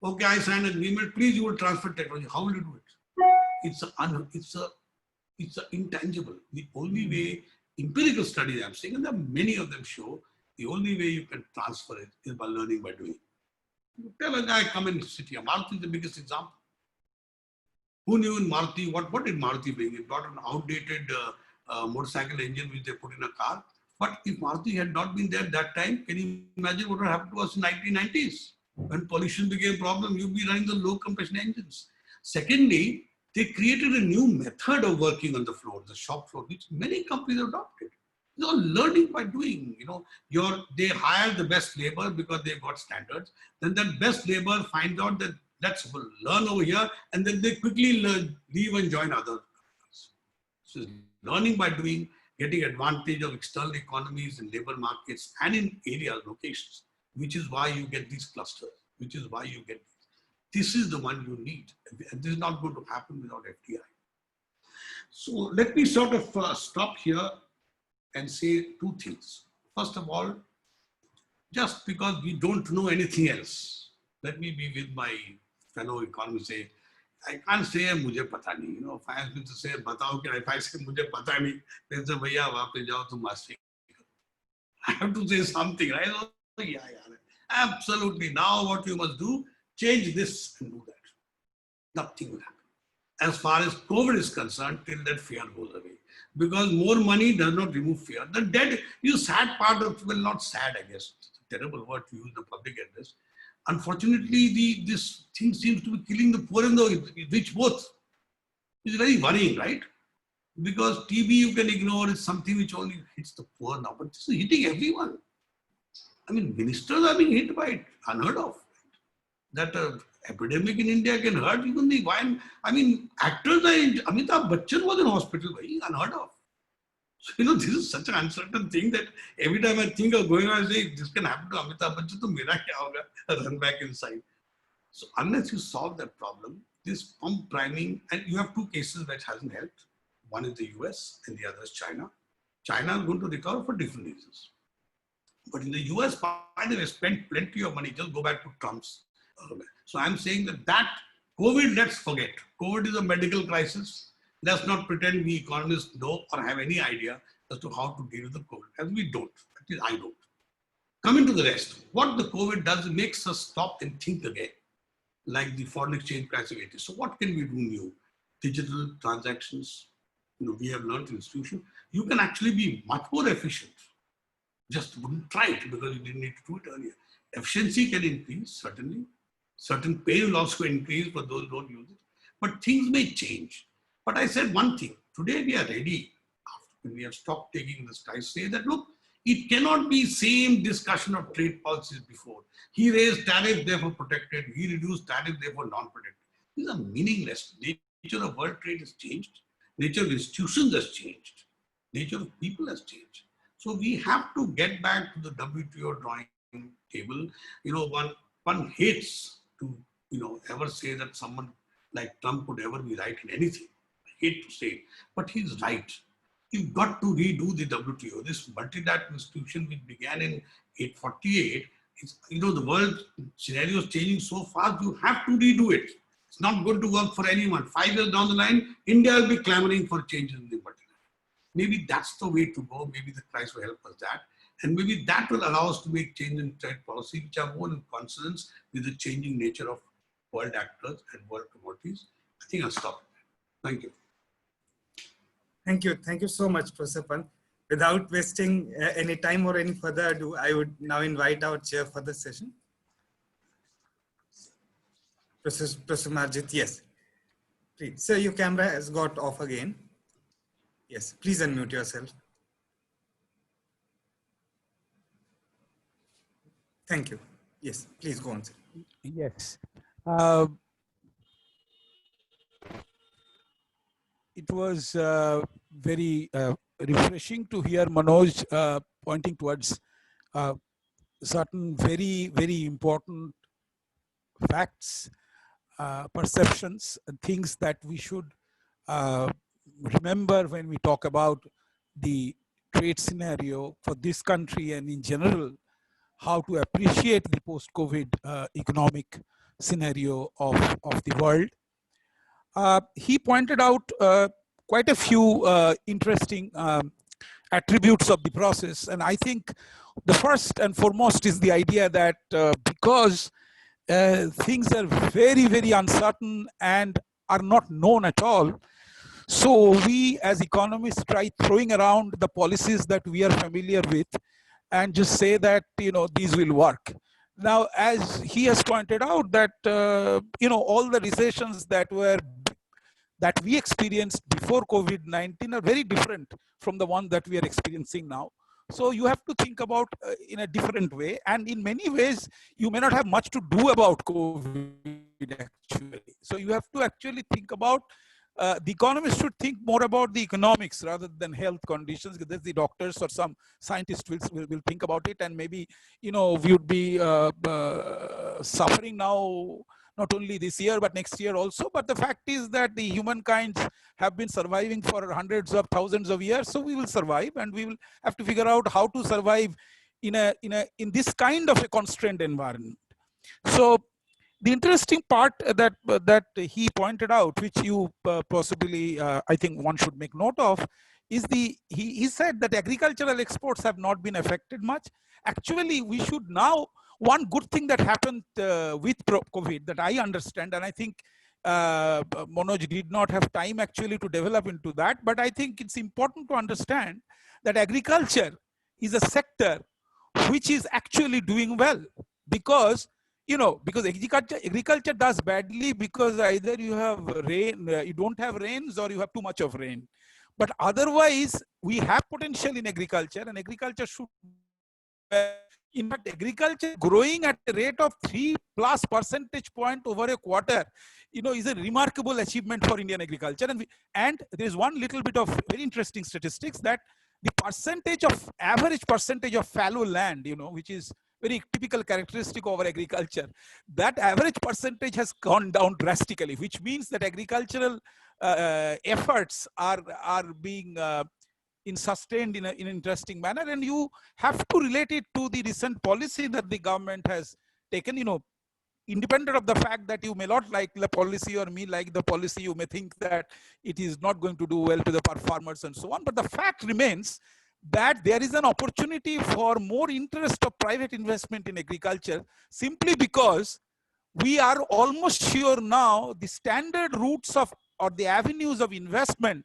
Okay, I sign an agreement, please you will transfer technology. How will you do it? It's a intangible. The only way, empirical studies I'm saying, and there are many of them show, the only way you can transfer it is by learning by doing. You tell a guy, come in the city. Maruti is the biggest example. Who knew in Maruti, what did Maruti bring? It brought an outdated motorcycle engine which they put in a car. But if Maruti had not been there at that time, can you imagine what would happen to us in 1990s? When pollution became a problem, you'd be running the low compression engines. Secondly, they created a new method of working on the floor, the shop floor, which many companies adopted. It's all learning by doing. You know, they hire the best labor because they've got standards. Then that best labor finds out that let's learn over here, and then they quickly leave and join other companies. So learning by doing, getting advantage of external economies and labor markets and in areas, locations, which is why you get these clusters, which is why you get this is the one you need. And this is not going to happen without FDI. So let me sort of stop here and say two things. First of all, just because we don't know anything else, let me be with my fellow economists say, I can't say mujhe pata nahi. You know, finance minister say, batao kya. If I say mujhe pata nahi, they say, bhaiya, wapas jao, tum masteri. I have to say something, right? Oh, yeah, absolutely. Now what you must do, change this and do that. Nothing will happen. As far as COVID is concerned, till that fear goes away. Because more money does not remove fear. The dead, you sad part of, well, not sad, I guess. It's a terrible word to use in the public address. Unfortunately, this thing seems to be killing the poor and the rich both. It's very worrying, right? Because TB you can ignore, is something which only hits the poor now, but this is hitting everyone. I mean, ministers are being hit by it, unheard of. That epidemic in India can hurt even the wine. I mean, actors, Amitabh Bachchan was in hospital, unheard of. So, you know, this is such an uncertain thing that every time I think of going on, I say, this can happen to Amitabh Bachchan, to mera kya hoga? I run back inside. So unless you solve that problem, this pump priming, and you have two cases that hasn't helped. One is the US and the other is China. China is going to recover for different reasons. But in the US, they spent plenty of money. Just go back to Trump's. So I'm saying that COVID, let's forget. COVID is a medical crisis. Let's not pretend we economists know or have any idea as to how to deal with the COVID, as we don't. At least I don't. Coming to the rest, what the COVID does, it makes us stop and think again, like the foreign exchange crisis of 80s. So what can we do new? Digital transactions. You know, we have learned in institution, you can actually be much more efficient. Just wouldn't try it because you didn't need to do it earlier. Efficiency can increase, certainly. Certain pay will also increase for those who don't use it. But things may change. But I said one thing. Today we are ready, after we have stopped taking this crisis, say that, look, it cannot be same discussion of trade policies before. He raised tariffs, therefore protected. He reduced tariffs, therefore non-protected. These are meaningless. Nature of world trade has changed. Nature of institutions has changed. Nature of people has changed. So we have to get back to the WTO drawing table. You know, one hates to, you know, ever say that someone like Trump would ever be right in anything. I hate to say it, but he's right. You've got to redo the WTO. This multilateral institution which began in 848, you know, the world scenario is changing so fast, you have to redo it. It's not going to work for anyone. 5 years down the line, India will be clamoring for changes in the multilateral. Maybe that's the way to go. Maybe the crisis will help us that. And maybe that will allow us to make change in trade policy, which are more in consonance with the changing nature of world actors and world commodities. I think I'll stop. Thank you. Thank you. Thank you so much, Professor Pant. Without wasting any time or any further ado, I would now invite our chair for the session. Professor Marjit, yes. Please. Sir, your camera has got off again. Yes, please unmute yourself. Thank you. Yes, please go on, sir. Yes. It was very refreshing to hear Manoj pointing towards certain very, very important facts, perceptions, and things that we should remember when we talk about the trade scenario for this country and in general, how to appreciate the post-COVID economic scenario of the world. He pointed out quite a few interesting attributes of the process. And I think the first and foremost is the idea that because things are very, very uncertain and are not known at all, so we as economists try throwing around the policies that we are familiar with and just say that, you know, these will work. Now, as he has pointed out that, you know, all the recessions that we experienced before COVID-19 are very different from the one that we are experiencing now. So you have to think about in a different way. And in many ways, you may not have much to do about COVID actually. So you have to actually think about, the economists should think more about the economics rather than health conditions, because the doctors or some scientists will think about it. And maybe, you know, we would be suffering now, not only this year, but next year also. But the fact is that the humankind have been surviving for hundreds of thousands of years. So we will survive, and we will have to figure out how to survive in this kind of a constrained environment. So the interesting part that he pointed out, which you possibly, I think one should make note of, is he said that agricultural exports have not been affected much. Actually, we should now, one good thing that happened with COVID that I understand, and I think Manoj did not have time actually to develop into that, but I think it's important to understand that agriculture is a sector which is actually doing well, because, you know, because agriculture does badly because either you have rain, you don't have rains, or you have too much of rain. But otherwise, we have potential in agriculture, and agriculture should, in fact, agriculture growing at a rate of 3+ percentage point over a quarter, you know, is a remarkable achievement for Indian agriculture. And there is one little bit of very interesting statistics that the percentage of, average percentage of fallow land, you know, which is very typical characteristic of our agriculture, that average percentage has gone down drastically, which means that agricultural efforts are being sustained in an interesting manner. And you have to relate it to the recent policy that the government has taken, you know, independent of the fact that you may not like the policy or me like the policy, you may think that it is not going to do well to the farmers and so on. But the fact remains that there is an opportunity for more interest of private investment in agriculture, simply because we are almost sure now the standard routes of, or the avenues of investment,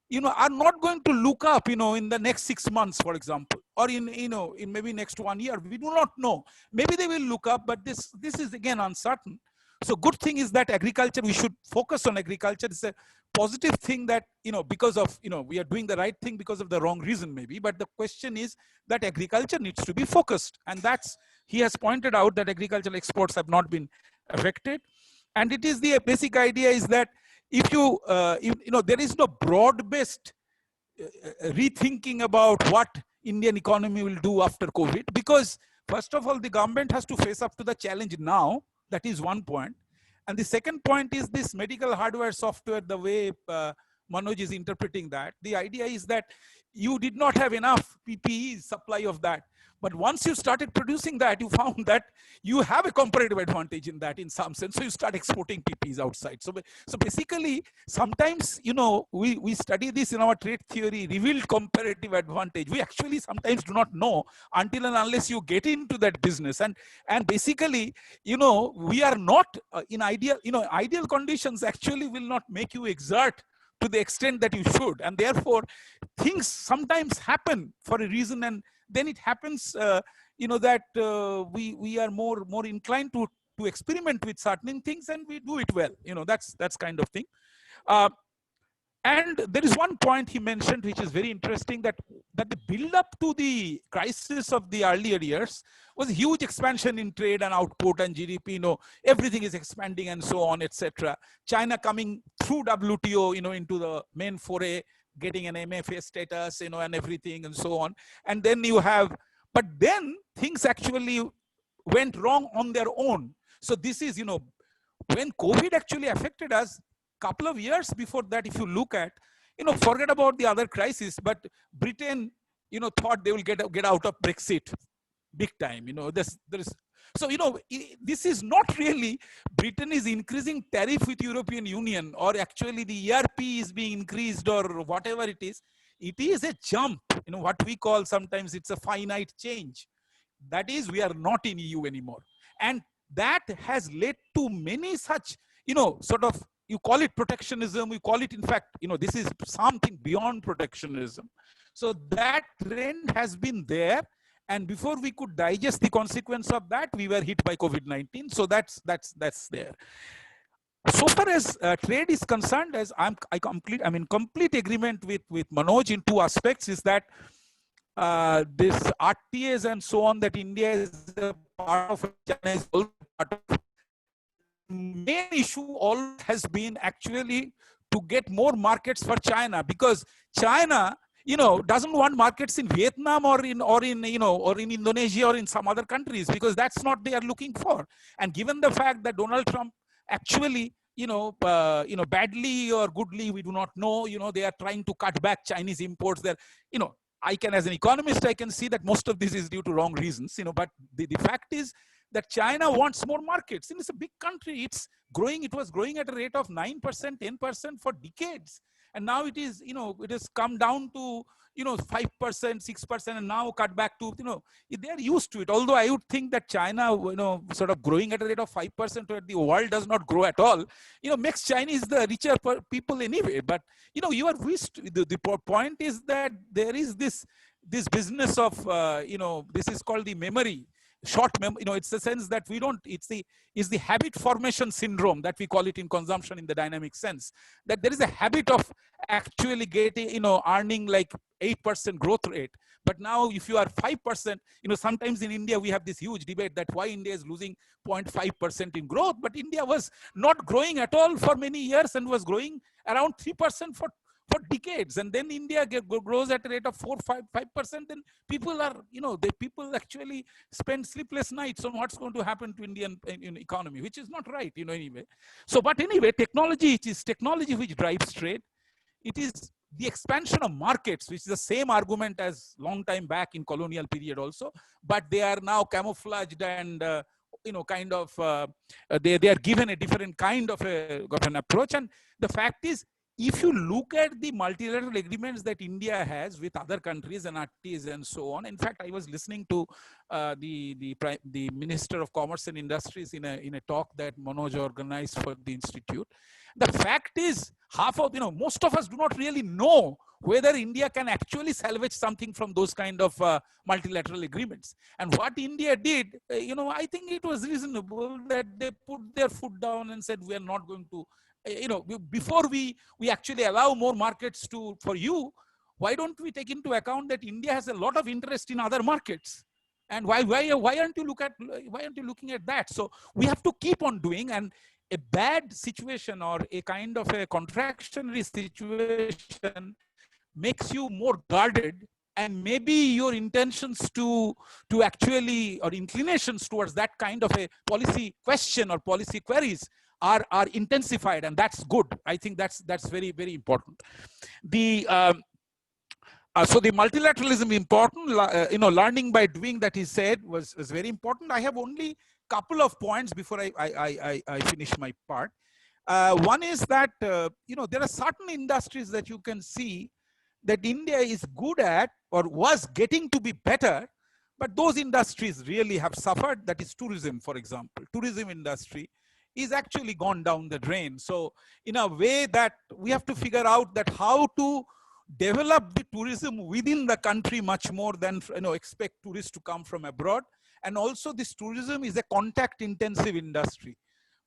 you know, are not going to look up, you know, in the next 6 months, for example, or in, you know, in maybe next 1 year. We do not know. Maybe they will look up, but this is again uncertain. So good thing is that agriculture, we should focus on agriculture. It's a positive thing that, you know, because of, you know, we are doing the right thing because of the wrong reason maybe. But the question is that agriculture needs to be focused. And that's, he has pointed out that agricultural exports have not been affected. And it is the basic idea is that if you, you know, there is no broad-based rethinking about what Indian economy will do after COVID, because first of all, the government has to face up to the challenge now. That is one point. And the second point is this medical hardware, software, the way Manoj is interpreting that. The idea is that you did not have enough PPE supply of that. But once you started producing that, you found that you have a comparative advantage in that in some sense. So you start exporting PPEs outside. So basically, sometimes, we study this in our trade theory, revealed comparative advantage. We actually sometimes do not know until and unless you get into that business. And basically, we are not in ideal conditions actually will not make you exert to the extent that you should. And therefore, things sometimes happen for a reason, and then it happens, that we are more inclined to experiment with certain things, and we do it well. That's kind of thing. And there is one point he mentioned, which is very interesting, that the build up to the crisis of the earlier years was a huge expansion in trade and output and GDP. Everything is expanding and so on, etc. China coming through WTO, into the main foray, getting an MFA status, and everything and so on. And then but then things actually went wrong on their own. So this is, when COVID actually affected us, couple of years before that, if you look at, forget about the other crisis, but Britain, thought they will get out of Brexit big time. So, this is not really, Britain is increasing tariff with European Union, or actually the ERP is being increased, or whatever it is. It is a jump, what we call sometimes it's a finite change. That is, we are not in EU anymore. And that has led to many such, sort of, you call it protectionism, we call it, in fact, this is something beyond protectionism. So that trend has been there. And before we could digest the consequence of that, we were hit by COVID-19. So that's there. So far as trade is concerned, as I'm in complete agreement with Manoj in two aspects, is that this RTAs and so on, that India is a part of, China is also part of. Main issue all has been actually to get more markets for China, because China, doesn't want markets in Vietnam or in Indonesia or in some other countries, because that's not they are looking for. And given the fact that Donald Trump actually, badly or goodly, we do not know, they are trying to cut back Chinese imports there. As an economist, I can see that most of this is due to wrong reasons, but the fact is that China wants more markets. And it's a big country. It's growing. It was growing at a rate of 9%, 10% for decades. And now it is, it has come down to, 5%, 6%, and now cut back to, they're used to it. Although I would think that China, sort of growing at a rate of 5% where the world does not grow at all, makes Chinese the richer people anyway. But, you are wished. The point is that there is this business of, this is called the memory. Short memory, it's the sense that it's the habit formation syndrome that we call it in consumption in the dynamic sense, that there is a habit of actually getting, earning like 8% growth rate. But now if you are 5%, sometimes in India, we have this huge debate that why India is losing 0.5% in growth, but India was not growing at all for many years and was growing around 3% for decades, and then India grows at a rate of 4-5%, then people are, people actually spend sleepless nights on what's going to happen to Indian economy, which is not right, anyway. So, but anyway, technology, it is technology which drives trade. It is the expansion of markets, which is the same argument as long time back in colonial period also, but they are now camouflaged and they are given a different kind of an approach. And the fact is, if you look at the multilateral agreements that India has with other countries and RTs and so on, in fact, I was listening to the Minister of Commerce and Industries in a talk that Manoj organized for the Institute. The fact is, most of us do not really know whether India can actually salvage something from those kind of multilateral agreements. And what India did, I think it was reasonable that they put their foot down and said, we are not going to, before we actually allow more markets for you, why don't we take into account that India has a lot of interest in other markets? And why aren't you looking at that? So we have to keep on doing, and a bad situation or a kind of a contractionary situation makes you more guarded, and maybe your intentions to actually, or inclinations towards that kind of a policy question or policy queries are intensified, and that's good. I think that's very, very important. So the multilateralism important, learning by doing, that he said was very important. I have only couple of points before I finish my part. One is that, there are certain industries that you can see that India is good at or was getting to be better, but those industries really have suffered. That is tourism, for example. Tourism industry is actually gone down the drain. So in a way that we have to figure out that how to develop the tourism within the country much more than expect tourists to come from abroad. And also this tourism is a contact intensive industry,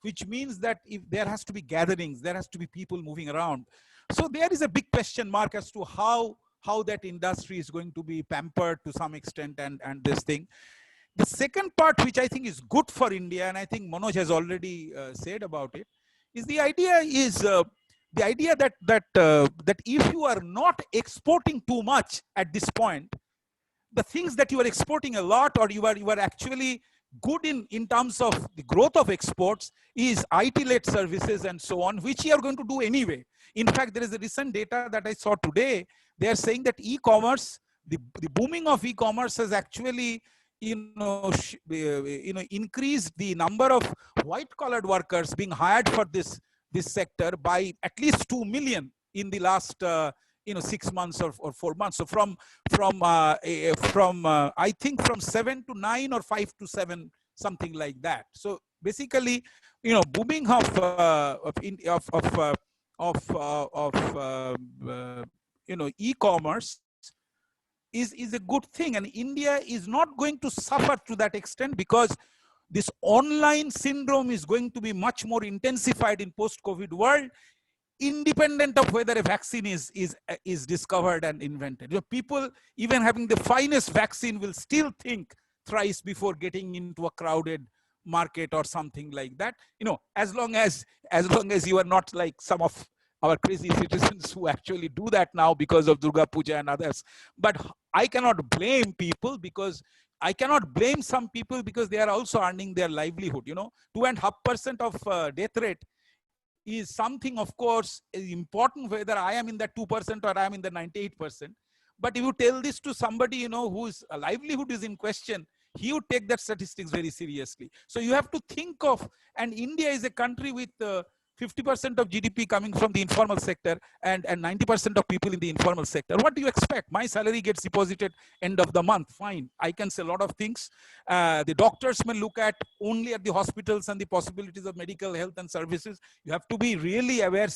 which means that if there has to be gatherings, there has to be people moving around. So there is a big question mark as to how that industry is going to be pampered to some extent, and this thing. The second part, which I think is good for India, and I think Manoj has already said about it, is the idea that if you are not exporting too much at this point, the things that you are exporting a lot, or you are actually good in terms of the growth of exports, is IT-led services and so on, which you are going to do anyway. In fact, there is a recent data that I saw today. They are saying that e-commerce, the booming of e-commerce has actually increased the number of white-collared workers being hired for this sector by at least 2 million in the last 6 months or 4 months. So from I think from 7 to 9 or 5 to 7, something like that. So basically, booming of e-commerce is a good thing, and India is not going to suffer to that extent, because this online syndrome is going to be much more intensified in post-COVID world, independent of whether a vaccine is discovered and invented. People, even having the finest vaccine, will still think thrice before getting into a crowded market or something like that. As long as you are not like some of our crazy citizens who actually do that now because of Durga Puja and others. But I cannot blame people, because I cannot blame some people because they are also earning their livelihood. 2.5% of death rate is something, of course, is important whether I am in that 2% or I am in the 98%. But if you tell this to somebody, whose livelihood is in question, he would take that statistics very seriously. So you have to think of, and India is a country with 50% of GDP coming from the informal sector, and 90% of people in the informal sector. What do you expect? My salary gets deposited end of the month. Fine. I can say a lot of things. The doctors may look at only at the hospitals and the possibilities of medical health and services. You have to be really aware,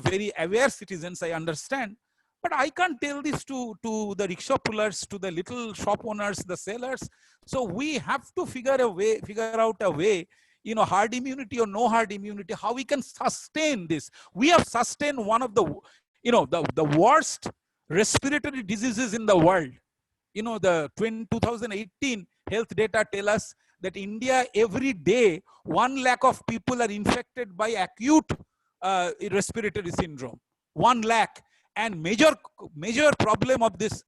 very aware citizens, I understand. But I can't tell this to the rickshaw pullers, to the little shop owners, the sellers. So we have to figure out a way, herd immunity or no herd immunity, how we can sustain this. We have sustained one of the, the worst respiratory diseases in the world. The 2018 health data tell us that India, every day, 1 lakh of people are infected by acute respiratory syndrome. 1 lakh. And major problem of this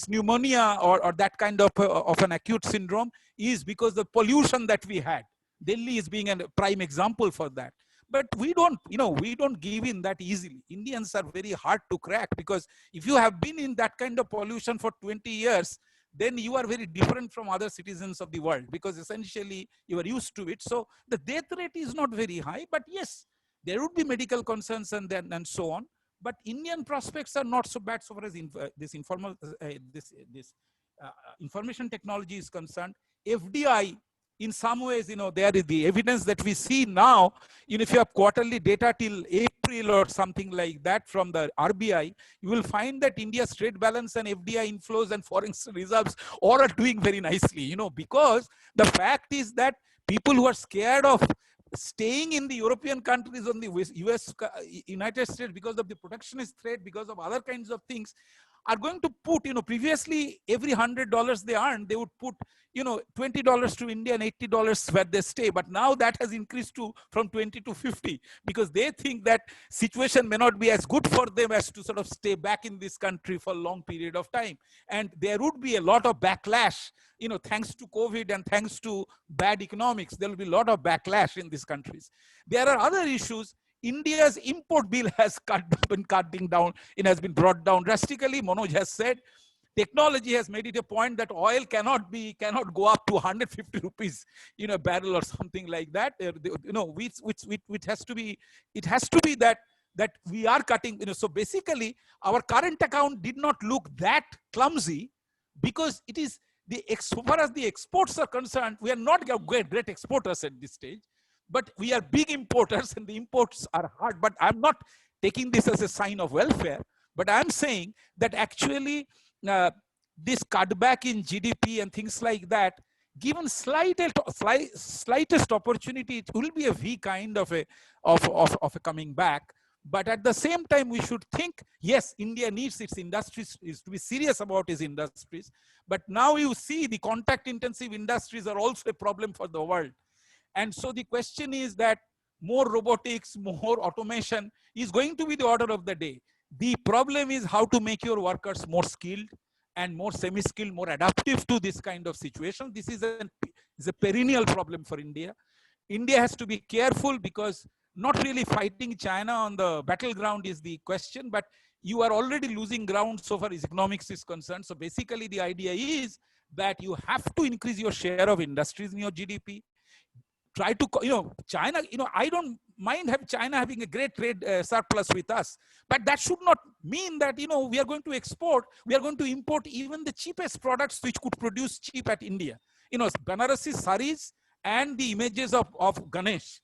pneumonia or that kind of an acute syndrome is because the pollution that we had. Delhi is being a prime example for that. But we don't give in that easily. Indians are very hard to crack, because if you have been in that kind of pollution for 20 years, then you are very different from other citizens of the world, because essentially you are used to it. So the death rate is not very high, but yes, there would be medical concerns and so on. But Indian prospects are not so bad so far as information technology is concerned. FDI, in some ways, there is the evidence that we see now. If you have quarterly data till April or something like that from the RBI, you will find that India's trade balance and FDI inflows and foreign reserves all are doing very nicely. Because the fact is that people who are scared of staying in the European countries, on the United States, because of the protectionist threat, because of other kinds of things, are going to put, previously every $100 they earn, they would put, $20 to India and $80 where they stay. But now that has increased from 20 to 50, because they think that situation may not be as good for them as to sort of stay back in this country for a long period of time. And there would be a lot of backlash, thanks to COVID and thanks to bad economics. There will be a lot of backlash in these countries. There are other issues. India's import bill has been cutting down. It has been brought down drastically. Manoj has said technology has made it a point that oil cannot go up to 150 rupees a barrel or something like that. Which has to be, it has to be that we are cutting. So basically, our current account did not look that clumsy, because it is so far as the exports are concerned, we are not great exporters at this stage. But we are big importers, and the imports are hard. But I'm not taking this as a sign of welfare. But I'm saying that actually this cutback in GDP and things like that, given slightest opportunity, it will be a V kind of a coming back. But at the same time, we should think, yes, India needs its industries, is to be serious about its industries. But now you see the contact intensive industries are also a problem for the world. And so the question is that more robotics, more automation is going to be the order of the day. The problem is how to make your workers more skilled and more semi-skilled, more adaptive to this kind of situation. This is a perennial problem for India. India has to be careful, because not really fighting China on the battleground is the question, but you are already losing ground so far as economics is concerned. So basically the idea is that you have to increase your share of industries in your GDP. Try to, China, I don't mind China having a great trade surplus with us, but that should not mean that, we are going to export, we are going to import even the cheapest products which could produce cheap at India. Banarasi saris and the images of Ganesh.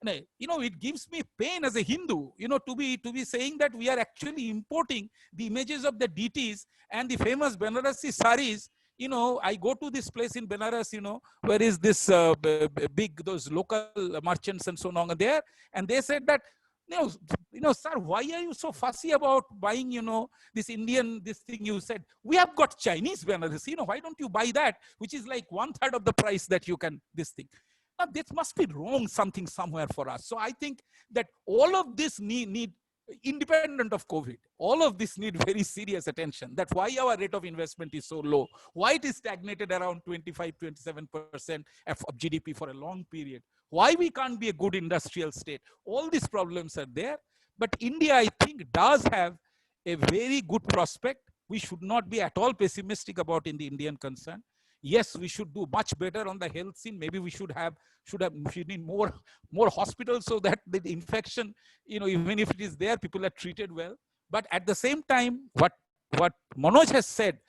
It gives me pain as a Hindu, to be saying that we are actually importing the images of the deities and the famous Banarasi saris. I go to this place in Benares, where is this those local merchants and so on there. And they said that, sir, why are you so fussy about buying, this thing? You said, we have got Chinese Benares, why don't you buy that, which is like 1/3 of the price that you can, this thing. Now, this must be wrong something somewhere for us. So I think that all of this need independent of COVID, all of this need very serious attention. That's why our rate of investment is so low, why it is stagnated around 25-27% of GDP for a long period, why we can't be a good industrial state. All these problems are there. But India, I think, does have a very good prospect. We should not be at all pessimistic about in the Indian concern. Yes, we should do much better on the health scene. Maybe we should need more hospitals, so that the infection, even if it is there, people are treated well. But at the same time, what Manoj has said,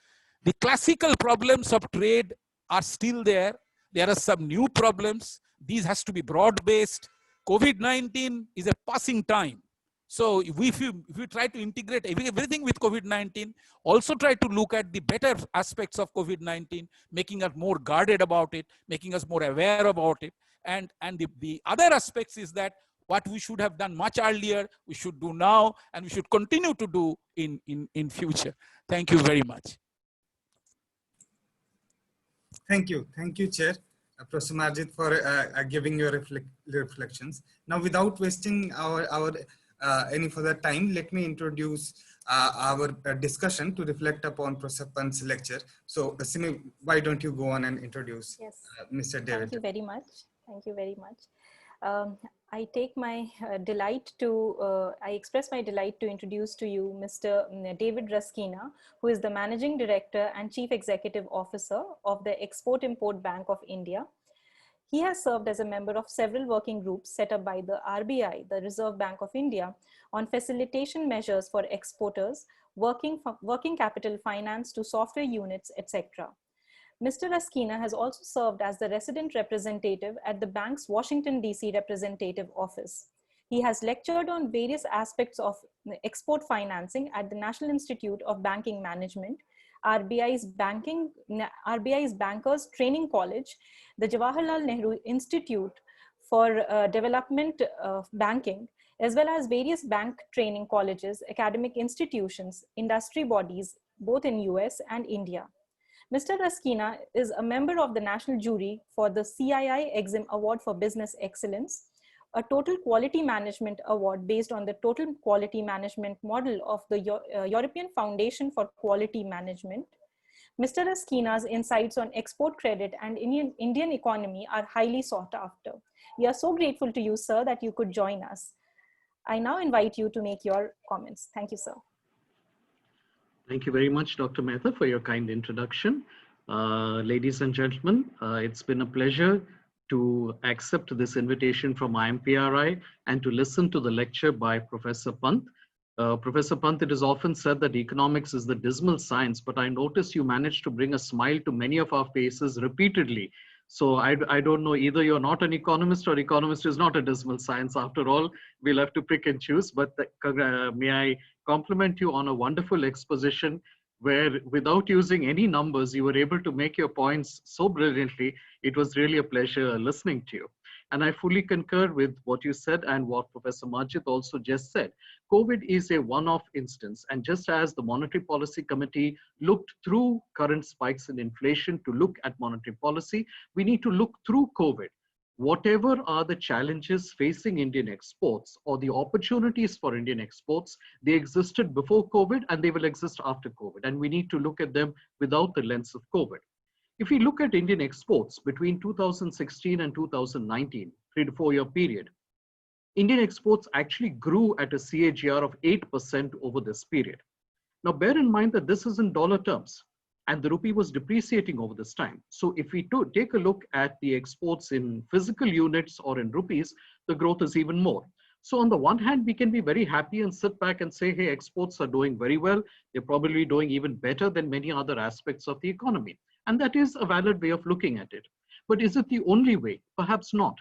the classical problems of trade are still there. There are some new problems. These has to be broad-based. COVID-19 is a passing time. So if you try to integrate everything with COVID-19, also try to look at the better aspects of COVID-19, making us more guarded about it, making us more aware about it. And the other aspects is that what we should have done much earlier, we should do now, and we should continue to do in future. Thank you very much. Thank you, Chair Professor Marjit, for giving your reflections. Now, without wasting any further time, let me introduce our discussion to reflect upon Professor Pant's lecture. So, Simi, why don't you go on and introduce Mr. David? Thank you very much. Thank you very much. I take my I express my delight to introduce to you Mr. David Raskina, who is the Managing Director and Chief Executive Officer of the Export-Import Bank of India. He has served as a member of several working groups set up by the RBI, the Reserve Bank of India, on facilitation measures for exporters, working capital finance to software units, etc. Mr. Raskina has also served as the resident representative at the bank's Washington, D.C. representative office. He has lectured on various aspects of export financing at the National Institute of Banking Management, RBI's Bankers Training College, the Jawaharlal Nehru Institute for Development Banking, as well as various bank training colleges, academic institutions, industry bodies, both in US and India. Mr. Raskina is a member of the national jury for the CII Exim Award for Business Excellence, a total quality management award based on the total quality management model of the European Foundation for Quality Management. Mr. Raskina's insights on export credit and Indian economy are highly sought after. We are so grateful to you, sir, that you could join us. I now invite you to make your comments. Thank you, sir. Thank you very much, Dr. Mehta, for your kind introduction. Ladies and gentlemen, it's been a pleasure to accept this invitation from IMPRI and to listen to the lecture by Professor Pant. Professor Pant, it is often said that economics is the dismal science, but I notice you managed to bring a smile to many of our faces repeatedly. So I don't know, either you're not an economist or economist is not a dismal science. After all, we'll have to pick and choose, but may I compliment you on a wonderful exposition where without using any numbers, you were able to make your points so brilliantly. It was really a pleasure listening to you. And I fully concur with what you said and what Professor Majid also just said. COVID is a one-off instance. And just as the Monetary Policy Committee looked through current spikes in inflation to look at monetary policy, we need to look through COVID. Whatever are the challenges facing Indian exports or the opportunities for Indian exports, they existed before COVID and they will exist after COVID. And we need to look at them without the lens of COVID. If we look at Indian exports between 2016 and 2019, 3 to 4 year period, Indian exports actually grew at a CAGR of 8% over this period. Now bear in mind that this is in dollar terms and the rupee was depreciating over this time. So if we take a look at the exports in physical units or in rupees, the growth is even more. So on the one hand, we can be very happy and sit back and say, hey, exports are doing very well. They're probably doing even better than many other aspects of the economy. And that is a valid way of looking at it. But is it the only way? Perhaps not.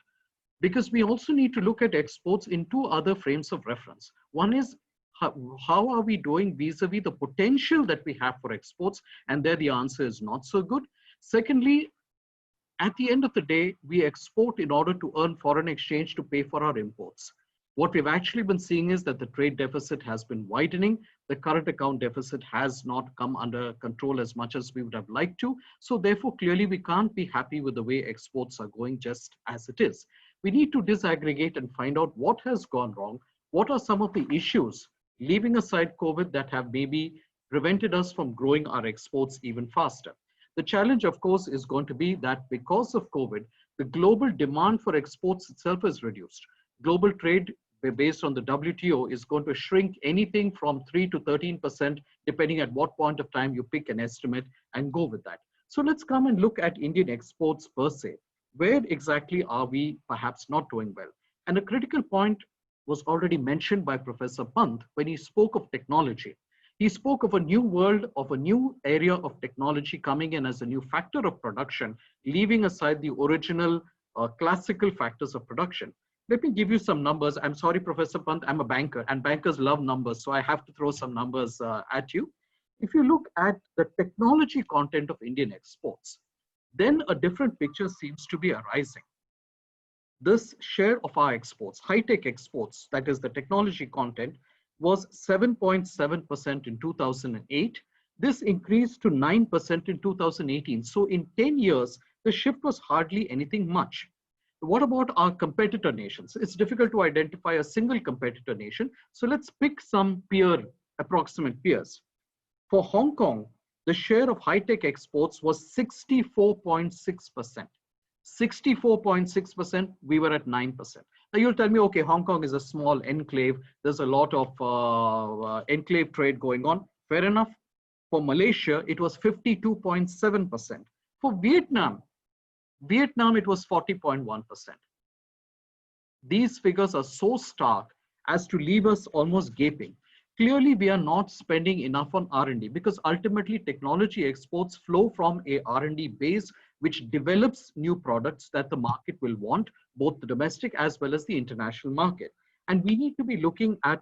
Because we also need to look at exports in two other frames of reference. One is how are we doing vis-a-vis the potential that we have for exports? And there the answer is not so good. Secondly, at the end of the day, we export in order to earn foreign exchange to pay for our imports. What we've actually been seeing is that the trade deficit has been widening. The current account deficit has not come under control as much as we would have liked to. So therefore, clearly, we can't be happy with the way exports are going just as it is. We need to disaggregate and find out what has gone wrong. What are some of the issues, leaving aside COVID, that have maybe prevented us from growing our exports even faster? The challenge, of course, is going to be that because of COVID, the global demand for exports itself is reduced. Global trade based on the WTO is going to shrink anything from 3 to 13%, depending at what point of time you pick an estimate and go with that. So let's come and look at Indian exports per se. Where exactly are we perhaps not doing well? And a critical point was already mentioned by Professor Pant when he spoke of technology. He spoke of a new world, of a new area of technology coming in as a new factor of production, leaving aside the original classical factors of production. Let me give you some numbers. I'm sorry, Professor Pant, I'm a banker and bankers love numbers. So I have to throw some numbers at you. If you look at the technology content of Indian exports, then a different picture seems to be arising. This share of our exports, high-tech exports, that is the technology content, was 7.7% in 2008. This increased to 9% in 2018. So in 10 years, the shift was hardly anything much. What about our competitor nations? It's difficult to identify a single competitor nation. So let's pick some approximate peers. For Hong Kong, the share of high-tech exports was 64.6%. 64.6%, we were at 9%. Now you'll tell me, okay, Hong Kong is a small enclave. There's a lot of enclave trade going on. Fair enough. For Malaysia, it was 52.7%. For Vietnam, it was 40.1%. These figures are so stark as to leave us almost gaping. Clearly, we are not spending enough on R&D because ultimately technology exports flow from a R&D base which develops new products that the market will want, both the domestic as well as the international market. And we need to be looking at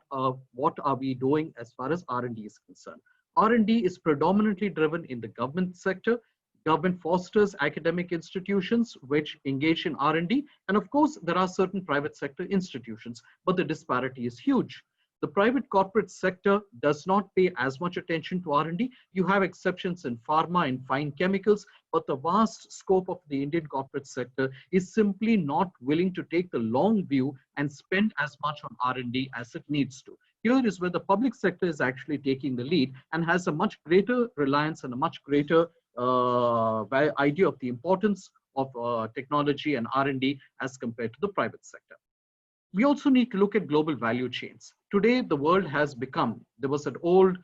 what are we doing as far as R&D is concerned. R&D is predominantly driven in the government sector. Government fosters academic institutions which engage in R&D. And of course, there are certain private sector institutions, but the disparity is huge. The private corporate sector does not pay as much attention to R&D. You have exceptions in pharma and fine chemicals, but the vast scope of the Indian corporate sector is simply not willing to take the long view and spend as much on R&D as it needs to. Here is where the public sector is actually taking the lead and has a much greater reliance and a much greater idea of the importance of technology and R&D as compared to the private sector. We also need to look at global value chains. Today, the world has become, there was an old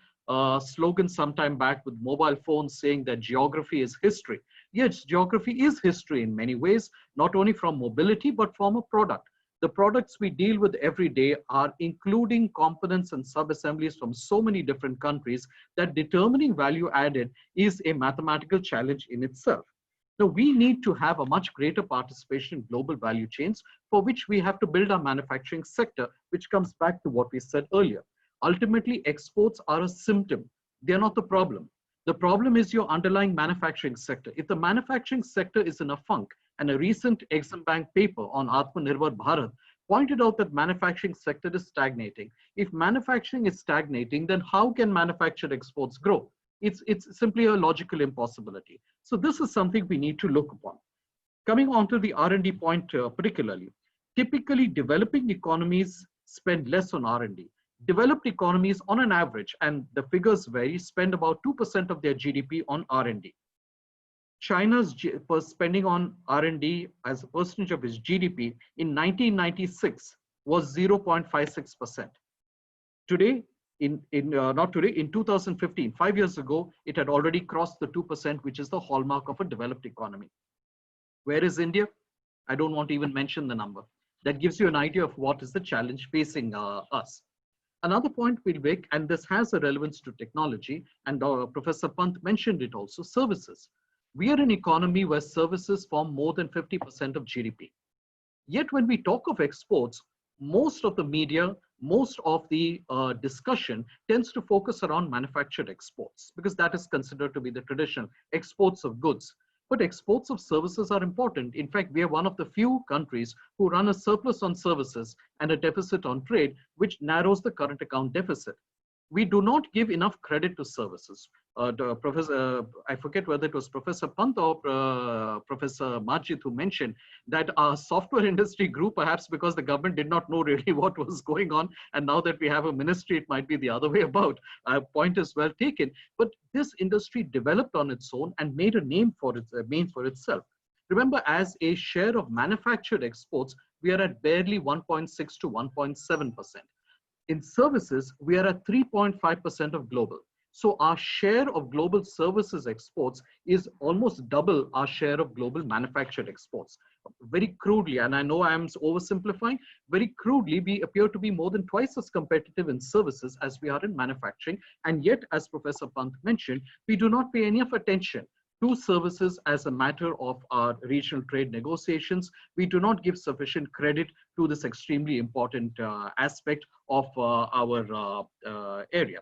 slogan sometime back with mobile phones saying that geography is history. Yes, geography is history in many ways, not only from mobility, but from a product. The products we deal with every day are including components and sub-assemblies from so many different countries that determining value added is a mathematical challenge in itself. Now, we need to have a much greater participation in global value chains, for which we have to build our manufacturing sector, which comes back to what we said earlier. Ultimately, exports are a symptom. They're not the problem. The problem is your underlying manufacturing sector. If the manufacturing sector is in a funk, and a recent Exim Bank paper on Atmanirbhar Bharat pointed out that manufacturing sector is stagnating. If manufacturing is stagnating, then how can manufactured exports grow? It's simply a logical impossibility. So this is something we need to look upon. Coming on to the R&D point particularly, typically developing economies spend less on R&D. Developed economies on an average, and the figures vary, spend about 2% of their GDP on R&D. China's spending on R&D as a percentage of its GDP in 1996 was 0.56%. Today, in 2015, 5 years ago, it had already crossed the 2%, which is the hallmark of a developed economy. Where is India? I don't want to even mention the number. That gives you an idea of what is the challenge facing us. Another point we'll make, and this has a relevance to technology, and Professor Pant mentioned it also, services. We are an economy where services form more than 50% of GDP. Yet when we talk of exports, most of the media, most of the discussion tends to focus around manufactured exports, because that is considered to be the traditional exports of goods. But exports of services are important. In fact, we are one of the few countries who run a surplus on services and a deficit on trade, which narrows the current account deficit. We do not give enough credit to services. I forget whether it was Professor Pant or Professor Majid who mentioned that our software industry grew perhaps because the government did not know really what was going on. And now that we have a ministry, it might be the other way about. Point is well taken. But this industry developed on its own and made a name for itself. Remember, as a share of manufactured exports, we are at barely 1.6 to 1.7%. In services, we are at 3.5% of global. So our share of global services exports is almost double our share of global manufactured exports. Very crudely, and I know I am oversimplifying, very crudely, we appear to be more than twice as competitive in services as we are in manufacturing. And yet, as Professor Pant mentioned, we do not pay enough attention to services as a matter of our regional trade negotiations. We do not give sufficient credit to this extremely important aspect of our area.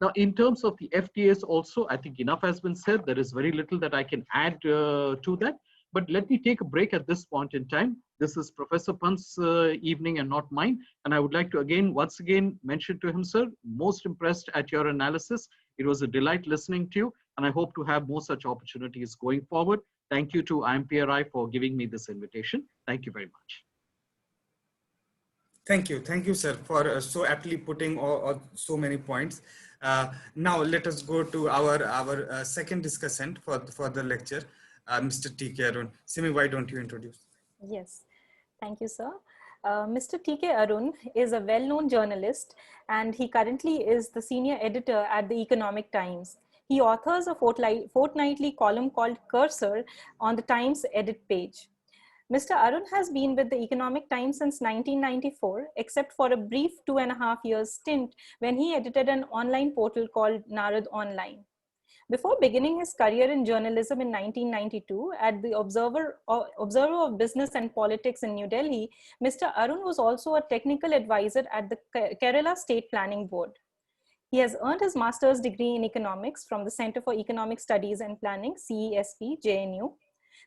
Now, in terms of the FTAs also, I think enough has been said. There is very little that I can add to that. But let me take a break at this point in time. This is Professor Pant's evening and not mine. And I would like to once again mention to him, sir, most impressed at your analysis. It was a delight listening to you. And I hope to have more such opportunities going forward. Thank you to IMPRI for giving me this invitation. Thank you very much. Thank you, sir, for so aptly putting so many points. Now let us go to our second discussant for the lecture, Mr. T.K. Arun. Simi, why don't you introduce? Yes, thank you, sir. Mr. T.K. Arun is a well-known journalist, and he currently is the senior editor at the Economic Times. He authors a fortnightly column called Cursor on the Times edit page. Mr. Arun has been with the Economic Times since 1994, except for a brief 2.5 years stint when he edited an online portal called Narad Online. Before beginning his career in journalism in 1992 at the Observer of Business and Politics in New Delhi, Mr. Arun was also a technical advisor at the Kerala State Planning Board. He has earned his master's degree in economics from the Center for Economic Studies and Planning, CESP, JNU.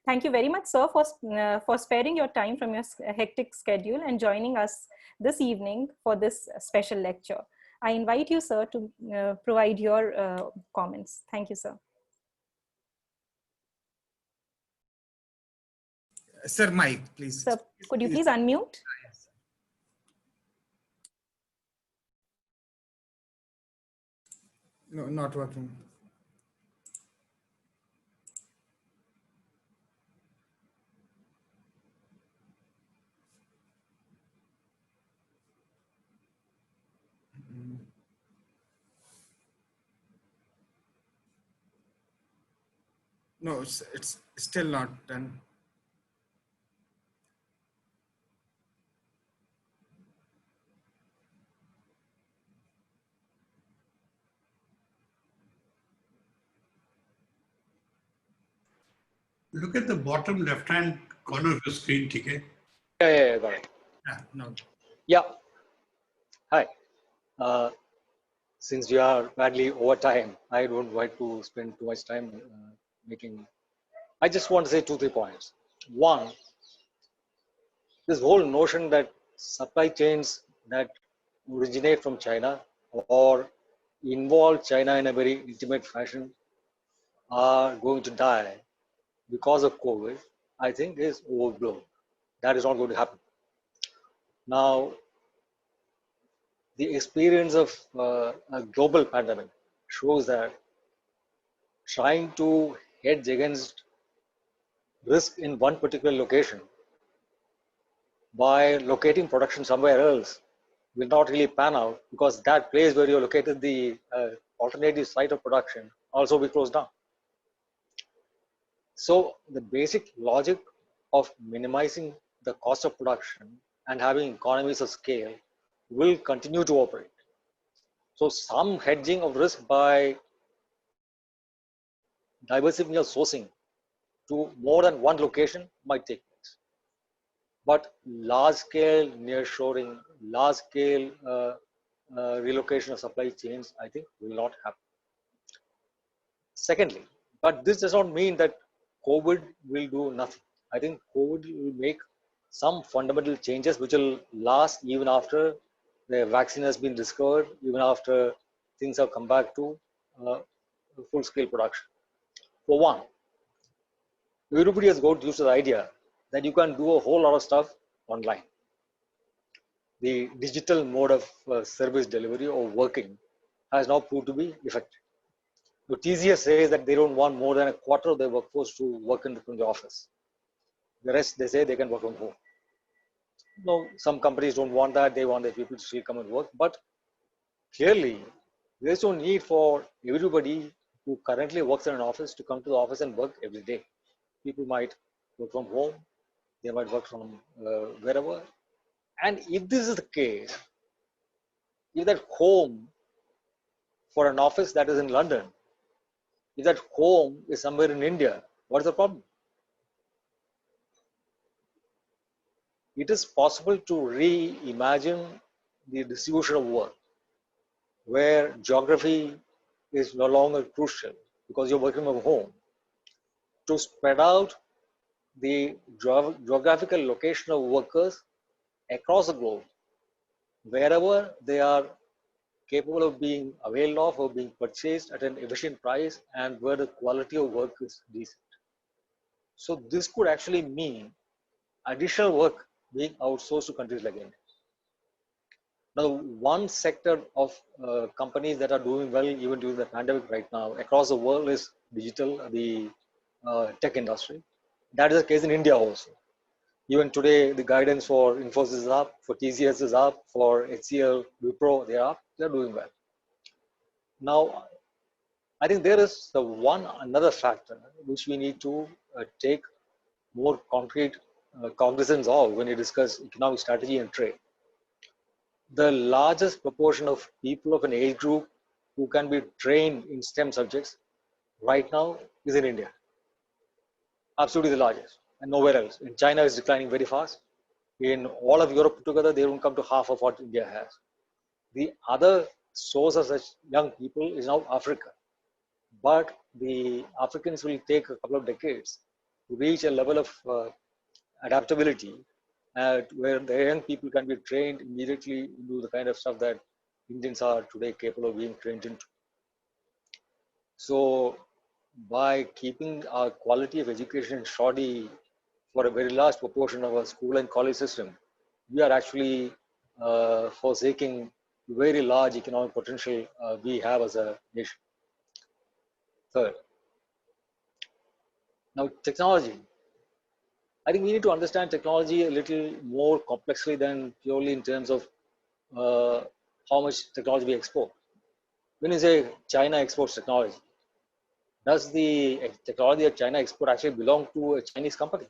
Thank you very much, sir, for sparing your time from your hectic schedule and joining us this evening for this special lecture. I invite you, sir, to provide your comments. Thank you, sir. Sir, Mike, please. Sir, could you please unmute? No, not working. No, it's still not done. Look at the bottom left-hand corner of your screen, TK. Yeah, got it. Yeah, no. Yeah. Hi. Since we are badly over time, I don't want to spend too much time making. I just want to say 2-3 points. One, this whole notion that supply chains that originate from China or involve China in a very intimate fashion are going to die because of COVID, I think is overblown. That is not going to happen. Now, the experience of a global pandemic shows that trying to hedge against risk in one particular location by locating production somewhere else will not really pan out, because that place where you located the alternative site of production also will close down. So the basic logic of minimizing the cost of production and having economies of scale will continue to operate. So some hedging of risk by diversifying your sourcing to more than one location might take place. But large scale nearshoring, large scale relocation of supply chains, I think will not happen. Secondly, but this does not mean that COVID will do nothing. I think COVID will make some fundamental changes which will last even after the vaccine has been discovered, even after things have come back to full scale production. For one, everybody has got used to the idea that you can do a whole lot of stuff online. The digital mode of service delivery or working has now proved to be effective. So TCS says that they don't want more than a quarter of their workforce to work from the office. The rest, they say they can work from home. No, some companies don't want that. They want their people to still come and work. But clearly, there's no need for everybody who currently works in an office to come to the office and work every day. People might work from home. They might work from wherever. And if this is the case, if that home for an office that is in London, if that home is somewhere in India, what is the problem? It is possible to reimagine the distribution of work where geography is no longer crucial because you're working from home, to spread out the geographical location of workers across the globe, wherever they are capable of being availed of or being purchased at an efficient price and where the quality of work is decent. So this could actually mean additional work being outsourced to countries like India. Now, one sector of companies that are doing well even during the pandemic right now across the world is digital, the tech industry. That is the case in India also. Even today, the guidance for Infosys is up, for TCS is up, for HCL, Wipro, they are up, they're doing well. Now, I think there is another factor which we need to take more concrete cognizance of when we discuss economic strategy and trade. The largest proportion of people of an age group who can be trained in STEM subjects right now is in India. Absolutely the largest, and nowhere else. In China, it's declining very fast. In all of Europe together, they don't come to half of what India has. The other source of such young people is now Africa. But the Africans will take a couple of decades to reach a level of adaptability where the young people can be trained immediately into the kind of stuff that Indians are today capable of being trained into. So by keeping our quality of education shoddy for a very large proportion of our school and college system, we are actually forsaking very large economic potential we have as a nation. Third, now technology. I think we need to understand technology a little more complexly than purely in terms of how much technology we export. When you say China exports technology, does the technology that China export actually belong to a Chinese company?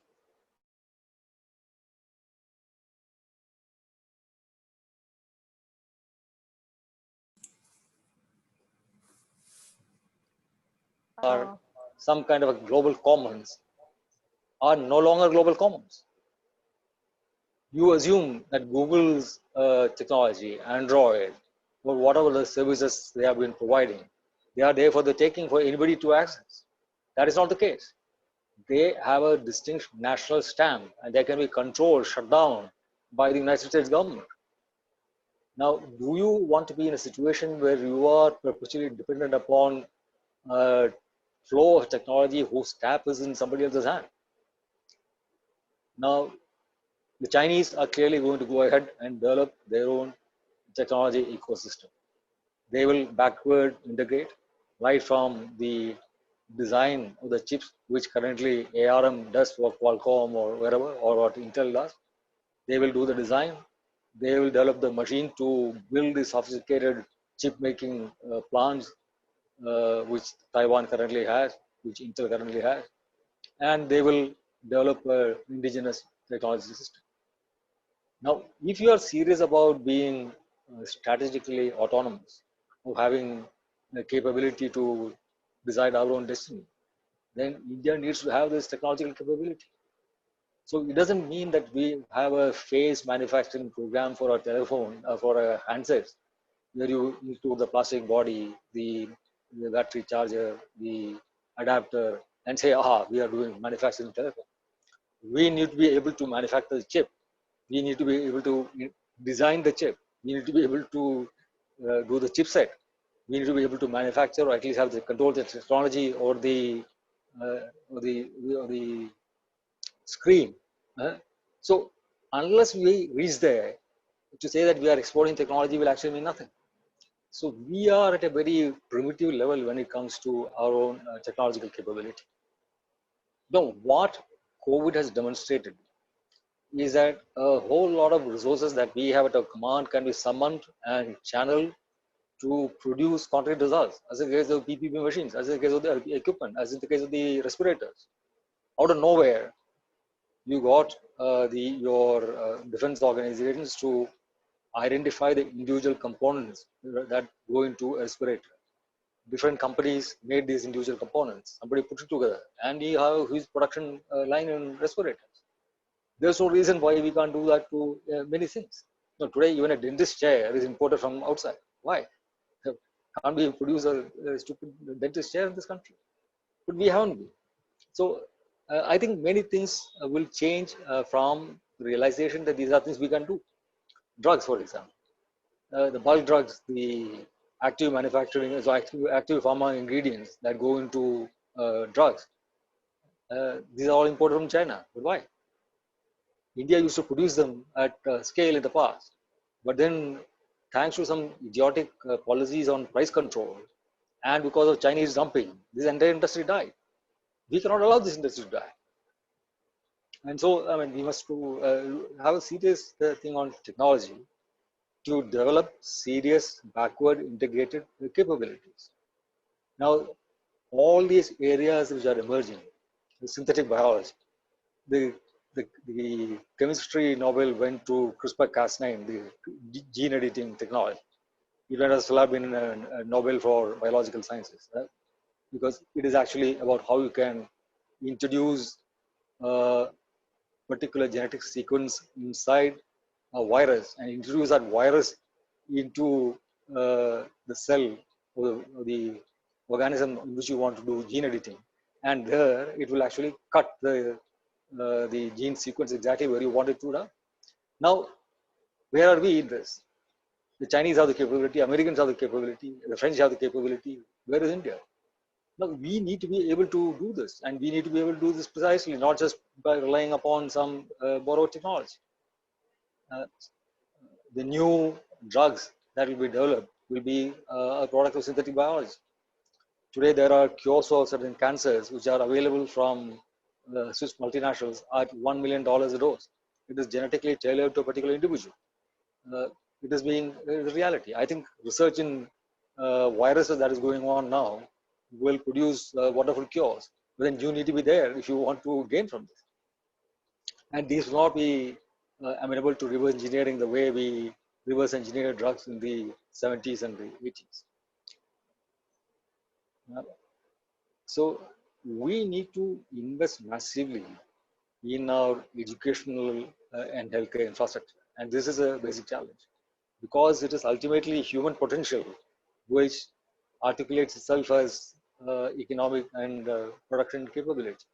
Or some kind of a global commons are no longer global commons. You assume that Google's technology, Android, or whatever the services they have been providing, they are there for the taking for anybody to access. That is not the case. They have a distinct national stamp and they can be controlled, shut down by the United States government. Now, do you want to be in a situation where you are perpetually dependent upon a flow of technology whose tap is in somebody else's hand? Now, the Chinese are clearly going to go ahead and develop their own technology ecosystem. They will backward integrate right from the design of the chips, which currently ARM does for Qualcomm or wherever, or what Intel does. They will do the design. They will develop the machine to build the sophisticated chip making plants, which Taiwan currently has, which Intel currently has. And they will develop an indigenous technology system. Now, if you are serious about being strategically autonomous, or having the capability to decide our own destiny, then India needs to have this technological capability. So it doesn't mean that we have a phased manufacturing program for a telephone, for a handsets, where you include the plastic body, the battery charger, the adapter, and say, aha, we are doing manufacturing telephone. We need to be able to manufacture the chip. We need to be able to design the chip. We need to be able to do the chipset. We need to be able to manufacture or at least have the control the technology or the screen. So unless we reach there, to say that we are exporting technology will actually mean nothing. So we are at a very primitive level when it comes to our own technological capability. Now, what COVID has demonstrated is that a whole lot of resources that we have at our command can be summoned and channeled to produce concrete results, as in the case of PPP machines, as in the case of the equipment, as in the case of the respirators. Out of nowhere, you got your defense organizations to identify the individual components that go into a respirator. Different companies made these individual components. Somebody put it together, and you have his production line in respirators. There's no reason why we can't do that to many things. No, today, even a dentist chair is imported from outside. Why? Can't we produce a stupid dentist chair in this country? But we haven't been. So I think many things will change from the realization that these are things we can do. Drugs, for example. The bulk drugs, the active manufacturing, so active pharma ingredients that go into drugs. These are all imported from China. But why? India used to produce them at scale in the past. But then, thanks to some idiotic policies on price control, and because of Chinese dumping, this entire industry died. We cannot allow this industry to die. And so, I mean, we must have a serious thing on technology to develop serious backward integrated capabilities. Now, all these areas which are emerging, the synthetic biology, the chemistry Nobel went to CRISPR-Cas9, the gene editing technology. It has been a Nobel for biological sciences, right? Because it is actually about how you can introduce a particular genetic sequence inside a virus and introduce that virus into the cell or the organism in which you want to do gene editing, and there it will actually cut the gene sequence exactly where you want it to. Now, where are we in this? The Chinese have the capability, Americans have the capability, the French have the capability. Where is India? Now, we need to be able to do this, and we need to be able to do this precisely, not just by relying upon some borrowed technology. The new drugs that will be developed will be a product of synthetic biology. Today, there are cures for certain cancers which are available from Swiss multinationals at $1 million a dose. It is genetically tailored to a particular individual. It is being a reality. I think research in viruses that is going on now will produce wonderful cures. But then you need to be there if you want to gain from this. And these will not be amenable to reverse engineering the way we reverse engineered drugs in the 70s and the 80s. So we need to invest massively in our educational and healthcare infrastructure. And this is a basic challenge because it is ultimately human potential which articulates itself as economic and production capability.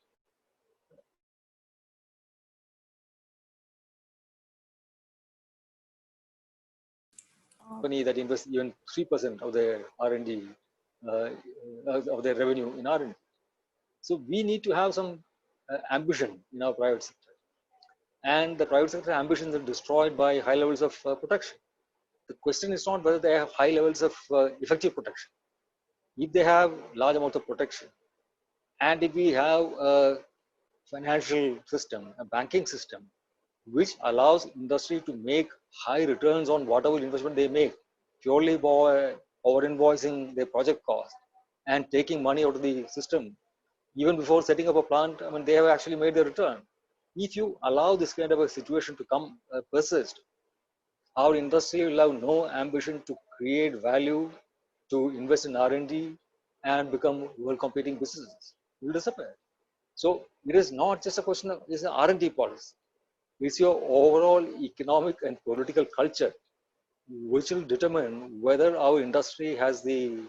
Company that invests even 3% of their R&D, of their revenue in R&D. So we need to have some ambition in our private sector. And the private sector ambitions are destroyed by high levels of protection. The question is not whether they have high levels of effective protection. If they have large amounts of protection, and if we have a financial system, a banking system, which allows industry to make high returns on whatever investment they make, purely by over-invoicing their project cost and taking money out of the system, even before setting up a plant, I mean, they have actually made their return. If you allow this kind of a situation to come persist, our industry will have no ambition to create value, to invest in R&D and become world competing businesses. It will disappear. So it is not just a question of it's an R&D policy. It's your overall economic and political culture which will determine whether our industry has the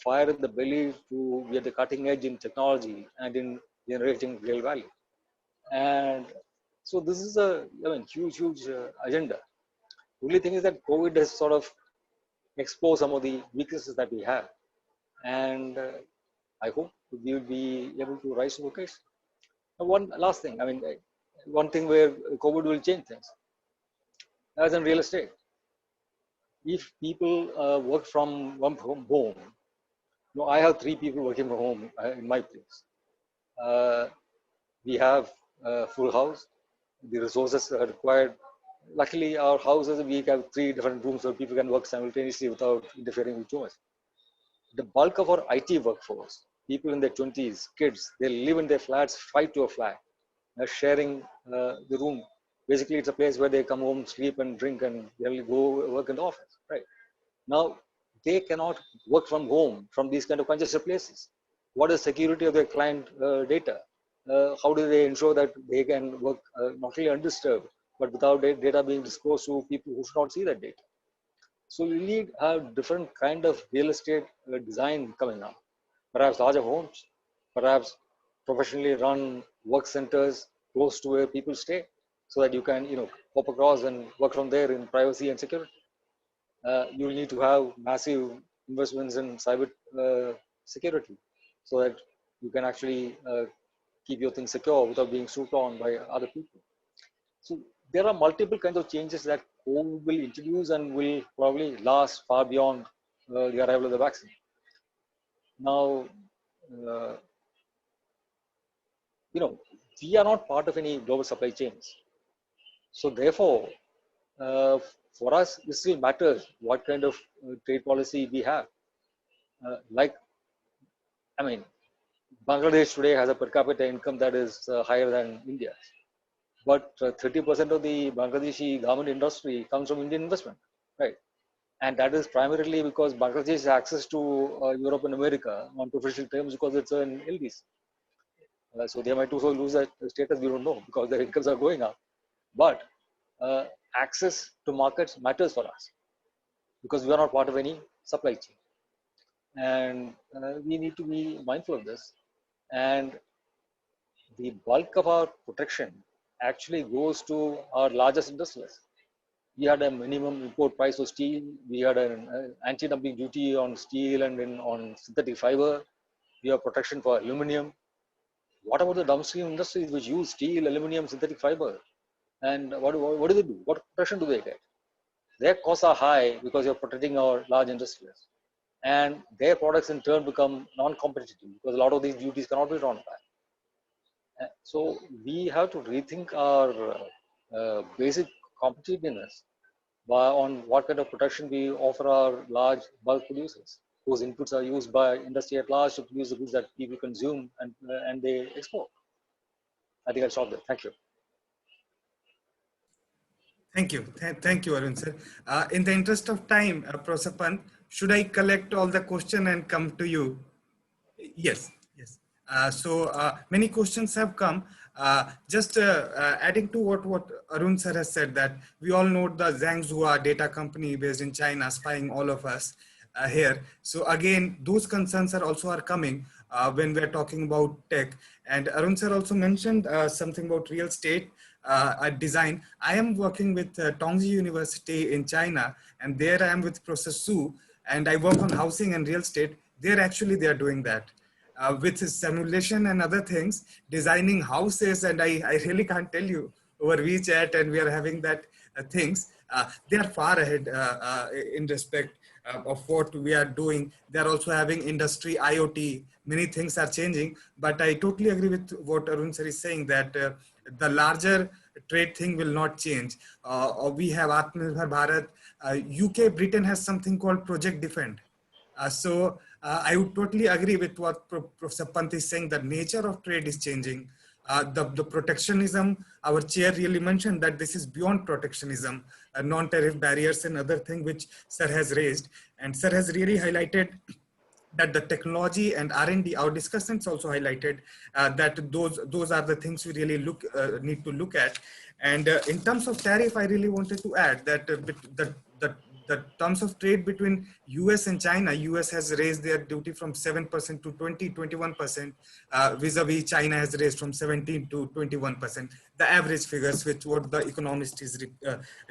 fire in the belly to be at the cutting edge in technology and in generating real value. And so this is a huge agenda. The only thing is that COVID has sort of exposed some of the weaknesses that we have. And I hope we will be able to rise to the occasion. One last thing, one thing where COVID will change things, as in real estate. If people work from home, I have 3 people working from home in my place. We have a full house. The resources are required. Luckily, our houses, we have 3 different rooms where people can work simultaneously without interfering with yours. The bulk of our IT workforce, people in their 20s, kids, they live in their flats, 5 to a flat, sharing the room. Basically, it's a place where they come home, sleep and drink and they'll go work in the office, right? Now, they cannot work from home from these kind of congested places. What is security of their client data? How do they ensure that they can work not only undisturbed, but without their data being disclosed to people who should not see that data? So you need a different kind of real estate design coming up. Perhaps larger homes, perhaps professionally run work centers close to where people stay, so that you can hop across and work from there in privacy and security. You will need to have massive investments in cyber security, so that you can actually keep your things secure without being swooped on by other people. So there are multiple kinds of changes that COVID will introduce and will probably last far beyond the arrival of the vaccine. Now, we are not part of any global supply chains. So therefore, for us, it still matters what kind of trade policy we have. Bangladesh today has a per capita income that is higher than India. But 30% of the Bangladeshi garment industry comes from Indian investment, right? And that is primarily because Bangladesh has access to Europe and America on preferential terms because it's an LDC. So they might also lose that status, we don't know, because their incomes are going up. But access to markets matters for us because we are not part of any supply chain. And we need to be mindful of this. And the bulk of our protection actually goes to our largest industrialists. We had a minimum import price of steel. We had an anti-dumping duty on steel and on synthetic fiber. We have protection for aluminum. What about the downstream industries which use steel, aluminum, synthetic fiber? And what do they do? What protection do they get? Their costs are high because you're protecting our large industries. And their products in turn become non-competitive because a lot of these duties cannot be drawn back. So we have to rethink our basic competitiveness on what kind of protection we offer our large bulk producers. Those inputs are used by industry at large to produce the goods that people consume and they export. I think I'll stop there. Thank you. Thank you. Thank you, Arun sir. In the interest of time, Professor Pant, should I collect all the question and come to you? Yes, yes. So many questions have come. Just adding to what Arun sir has said, that we all know the Zhangzhou data company based in China spying all of us here. So again, those concerns are coming when we're talking about tech. And Arun sir also mentioned something about real estate design. I am working with Tongji University in China, and there I am with Professor Su, and I work on housing and real estate. They are doing that. With simulation and other things, designing houses, and I really can't tell you over WeChat, and we are having that things. They are far ahead in respect of what we are doing. They are also having industry IoT. Many things are changing, but I totally agree with what Arun sir is saying, that the larger trade thing will not change. We have Atmanirbhar Bharat. UK, Britain has something called Project Defend. So I would totally agree with what Professor Pant is saying. The nature of trade is changing. The protectionism, our chair really mentioned that this is beyond protectionism, non-tariff barriers and other thing which sir has raised. And sir has really highlighted that the technology and R&D, our discussants also highlighted that those are the things we really need to look at. And in terms of tariff, I really wanted to add that the terms of trade between US and China, US has raised their duty from 7% to 21%, vis-a-vis China has raised from 17 to 21%, the average figures which what the Economist is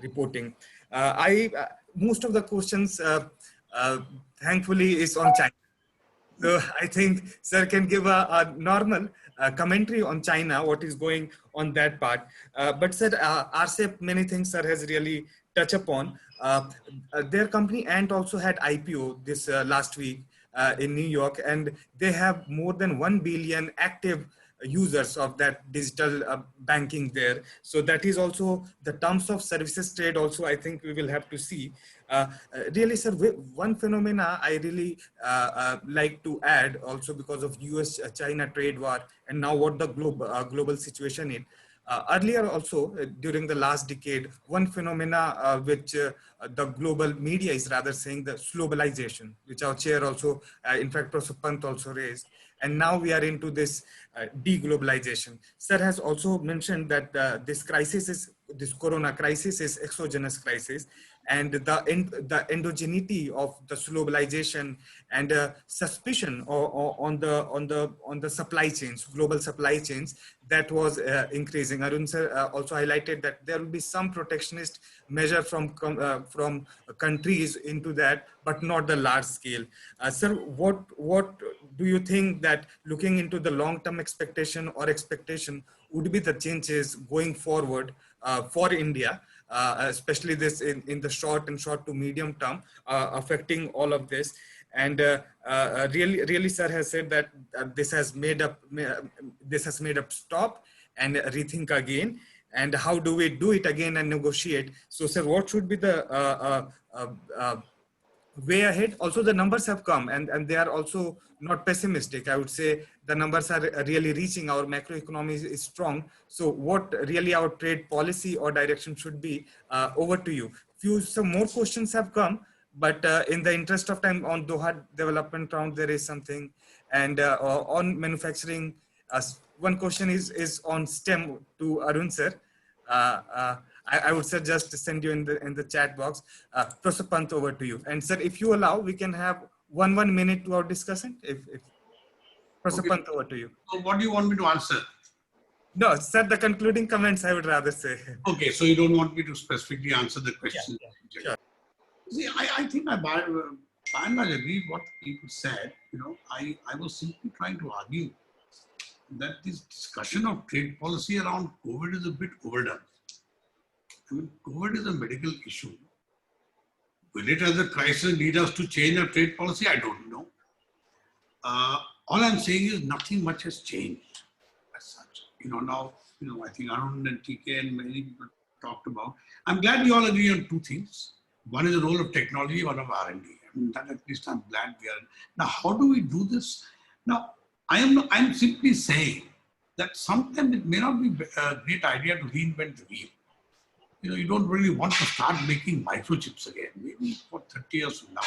reporting. Most of the questions, thankfully, is on China. So I think sir can give a normal commentary on China, what is going on that part. But sir, RCEP, many things sir has really touched upon. Their company Ant also had IPO this last week in New York, and they have more than 1 billion active users of that digital banking there. So that is also the terms of services trade also, I think we will have to see. Really, sir, one phenomena I really like to add also because of US-China trade war and now what the global situation is. Earlier also, during the last decade, one phenomena which the global media is rather saying, the globalization, which our chair also, in fact, Professor Pant also raised. And now we are into this deglobalization. Sir has also mentioned that this corona crisis is exogenous crisis, and the endogeneity of the globalization and suspicion on the supply chains, global supply chains, that was increasing. Arun sir also highlighted that there will be some protectionist measure from countries into that, but not the large scale. Sir, what do you think that looking into the long-term expectation would be the changes going forward for India, especially this in the short to medium term, affecting all of this? And really, sir has said that this has made up stop and rethink again. And how do we do it again and negotiate? So, sir, what should be the way ahead? Also, the numbers have come, and they are also not pessimistic. I would say the numbers are really reaching. Our macroeconomy is strong. So, what really our trade policy or direction should be? Over to you. Some more questions have come. But in the interest of time, on Doha development round, there is something. And on manufacturing, one question is on STEM to Arun sir. I would suggest to send you in the chat box. Professor Pant, over to you. And sir, if you allow, we can have one minute to our discussion. If Professor Okay. Pant, over to you. So what do you want me to answer? No, sir, the concluding comments I would rather say. Okay, so you don't want me to specifically answer the question. sure. See, I think I by and large agree what people said. You know, I was simply trying to argue that this discussion of trade policy around COVID is a bit overdone. I mean, COVID is a medical issue. Will it as a crisis lead us to change our trade policy? I don't know. All I'm saying is nothing much has changed as such. You know, now, I think Arun and TK and many people talked about. I'm glad we all agree on two things. One is the role of technology, one of R&D. I mean, that at least I'm glad we are. Now, how do we do this? Now, I'm simply saying that sometimes it may not be a great idea to reinvent the wheel. You don't really want to start making microchips again, maybe for 30 years from now.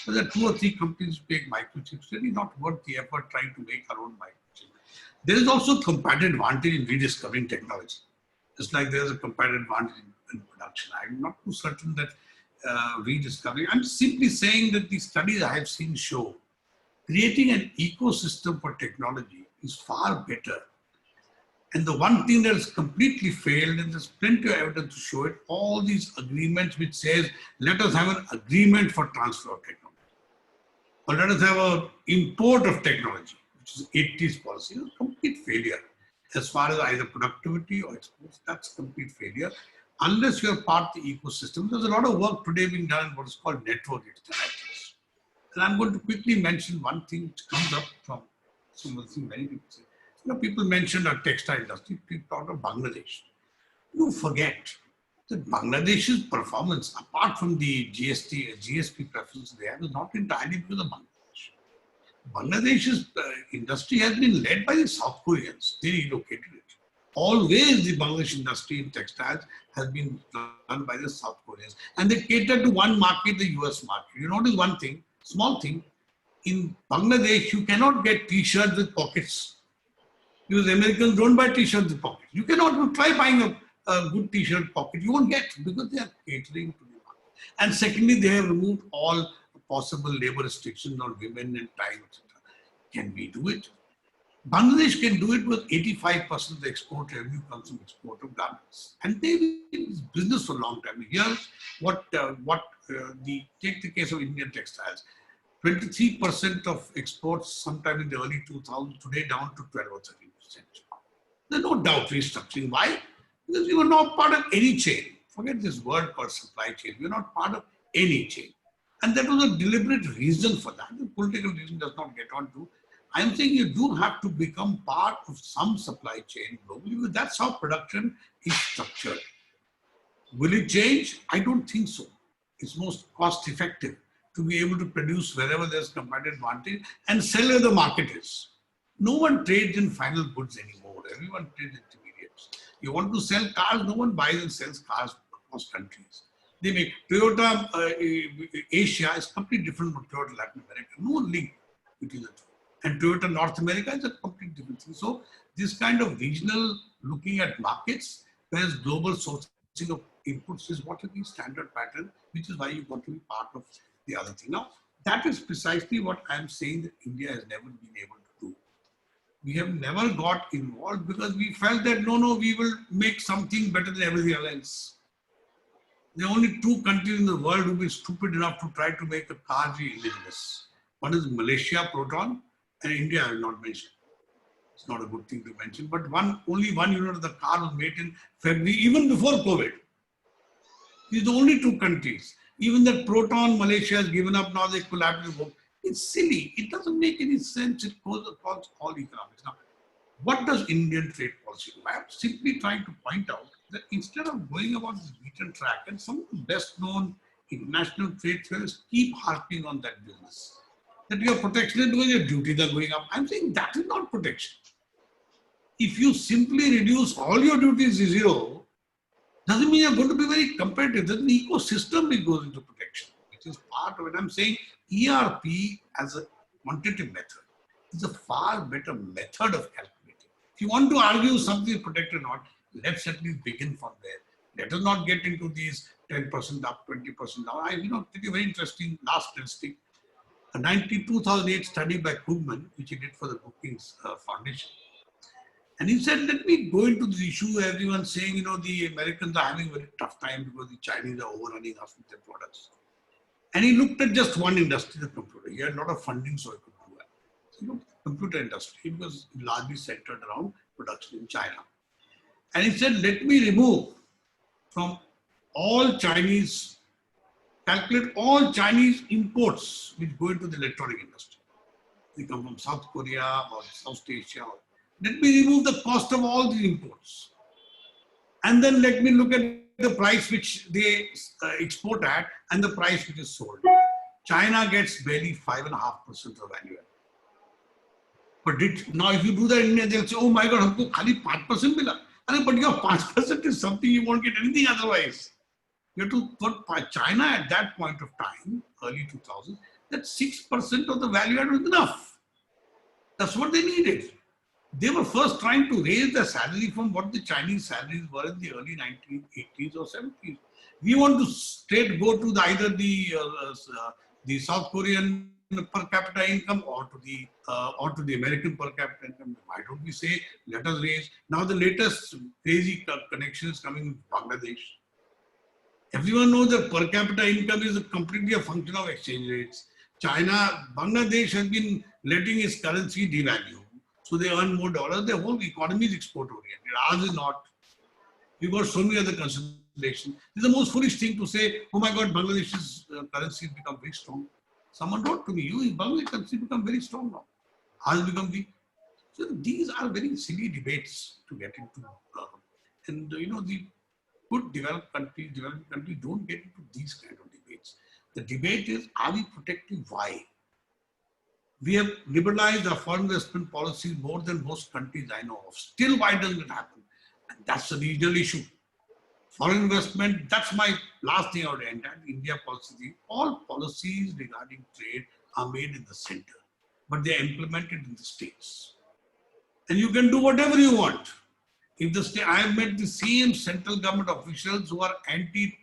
But there are 2 or 3 companies who make microchips, really not worth the effort trying to make our own microchip. There is also competitive advantage in rediscovering technology. Just like there's a competitive advantage in production. I'm not too certain that rediscovering, I'm simply saying that the studies I have seen show creating an ecosystem for technology is far better. And the one thing that has completely failed, and there's plenty of evidence to show it, all these agreements which says, let us have an agreement for transfer of technology. Or let us have an import of technology, which is 80s policy. It's a complete failure. As far as either productivity or exports, that's complete failure. Unless you're part of the ecosystem, there's a lot of work today being done in what is called network externalities. And I'm going to quickly mention one thing which comes up from some of the things many people say. People mentioned our textile industry, people talk of Bangladesh. You forget that Bangladesh's performance, apart from the GSP preference they have, is not entirely because of Bangladesh. Bangladesh's industry has been led by the South Koreans. They relocated it. Always the Bangladesh industry in textiles has been run by the South Koreans. And they cater to one market, the US market. You notice one thing, small thing, in Bangladesh, you cannot get t-shirts with pockets. Because Americans don't buy t-shirts with pockets. You cannot try buying a good t-shirt pocket. You won't get because they are catering to the market. And secondly, they have removed all possible labor restrictions on women and time, etc. Can we do it? Bangladesh can do it with 85% of the export revenue comes from export of garments. And they've been in this business for a long time. Here's take the case of Indian textiles. 23% of exports sometime in the early 2000s, today down to 12 or 13%. There's no doubt restructuring. Why? Because we were not part of any chain. Forget this word called supply chain. We're not part of any chain. And that was a deliberate reason for that. The political reason does not get on to. I'm saying you do have to become part of some supply chain globally, because that's how production is structured. Will it change? I don't think so. It's most cost effective to be able to produce wherever there's competitive advantage and sell where the market is. No one trades in final goods anymore. Everyone trades intermediates. You want to sell cars, no one buys and sells cars across countries. They make Toyota Asia is completely different from Toyota Latin America. No link between the two. And Toyota North America is a completely different thing. So this kind of regional looking at markets, whereas global sourcing of inputs is what is the standard pattern, which is why you want to be part of the other thing. Now, that is precisely what I'm saying that India has never been able to do. We have never got involved because we felt that, no, we will make something better than everything else. There are only 2 countries in the world who will be stupid enough to try to make a car indigenous. One is Malaysia, Proton, and India I will not mention. It's not a good thing to mention, but only one unit of the car was made in February, even before COVID. These are the only 2 countries. Even that Proton, Malaysia has given up now, they collaborate with. It's silly. It doesn't make any sense. It goes across all economics. Now, what does Indian trade policy do? I'm simply trying to point out that instead of going about this beaten track, and some of the best known international trade theorists keep harping on that business, that you're protectionist because your duties are going up. I'm saying that is not protection. If you simply reduce all your duties to 0, doesn't mean you're going to be very competitive. There's an ecosystem that goes into protection, which is part of it. I'm saying ERP as a quantitative method is a far better method of calculating. If you want to argue something is protected or not, let's at least begin from there. Let us not get into these 10% up, 20% down. Take a very interesting last statistic. a 2008 study by Krugman, which he did for the Brookings Foundation. And he said, let me go into this issue. Everyone's saying, you know, the Americans are having a very tough time because the Chinese are overrunning us with their products. And he looked at just one industry, the computer. He had a lot of funding, so he could do that. So, you know, computer industry was largely centered around production in China. And he said, let me remove from all Chinese, calculate all Chinese imports which go into the electronic industry. They come from South Korea or South Asia. Let me remove the cost of all the imports. And then let me look at the price which they export at and the price which is sold. China gets barely 5.5% of value add. But now if you do that in India, they'll say, oh my God, humko khali 5% mila. But your 5% is something you won't get anything otherwise. You have to put China at that point of time, early 2000s, that 6% of the value add was enough. That's what they needed. They were first trying to raise the salary from what the Chinese salaries were in the early 1980s or 70s. We want to straight go to either the South Korean per capita income or to the American per capita income. Why don't we say, let us raise? Now the latest crazy connection is coming with Bangladesh. Everyone knows that per capita income is completely a function of exchange rates. Bangladesh has been letting its currency devalue. So they earn more dollars. Their whole economy is export oriented. Ours is not. We've got so many other considerations. It's the most foolish thing to say, oh my God, Bangladesh's currency has become very strong. Someone wrote to me, Bangladesh currency become very strong now. Ours become weak. So these are very silly debates to get into. And you know, the good developed countries don't get into these kind of debates. The debate is, are we protecting why? We have liberalized our foreign investment policies more than most countries I know of. Still, why doesn't it happen? And that's a regional issue. Foreign investment, that's my last thing I would end at, India policy. All policies regarding trade are made in the center, but they are implemented in the states. And you can do whatever you want. If the state, I have met the same central government officials who are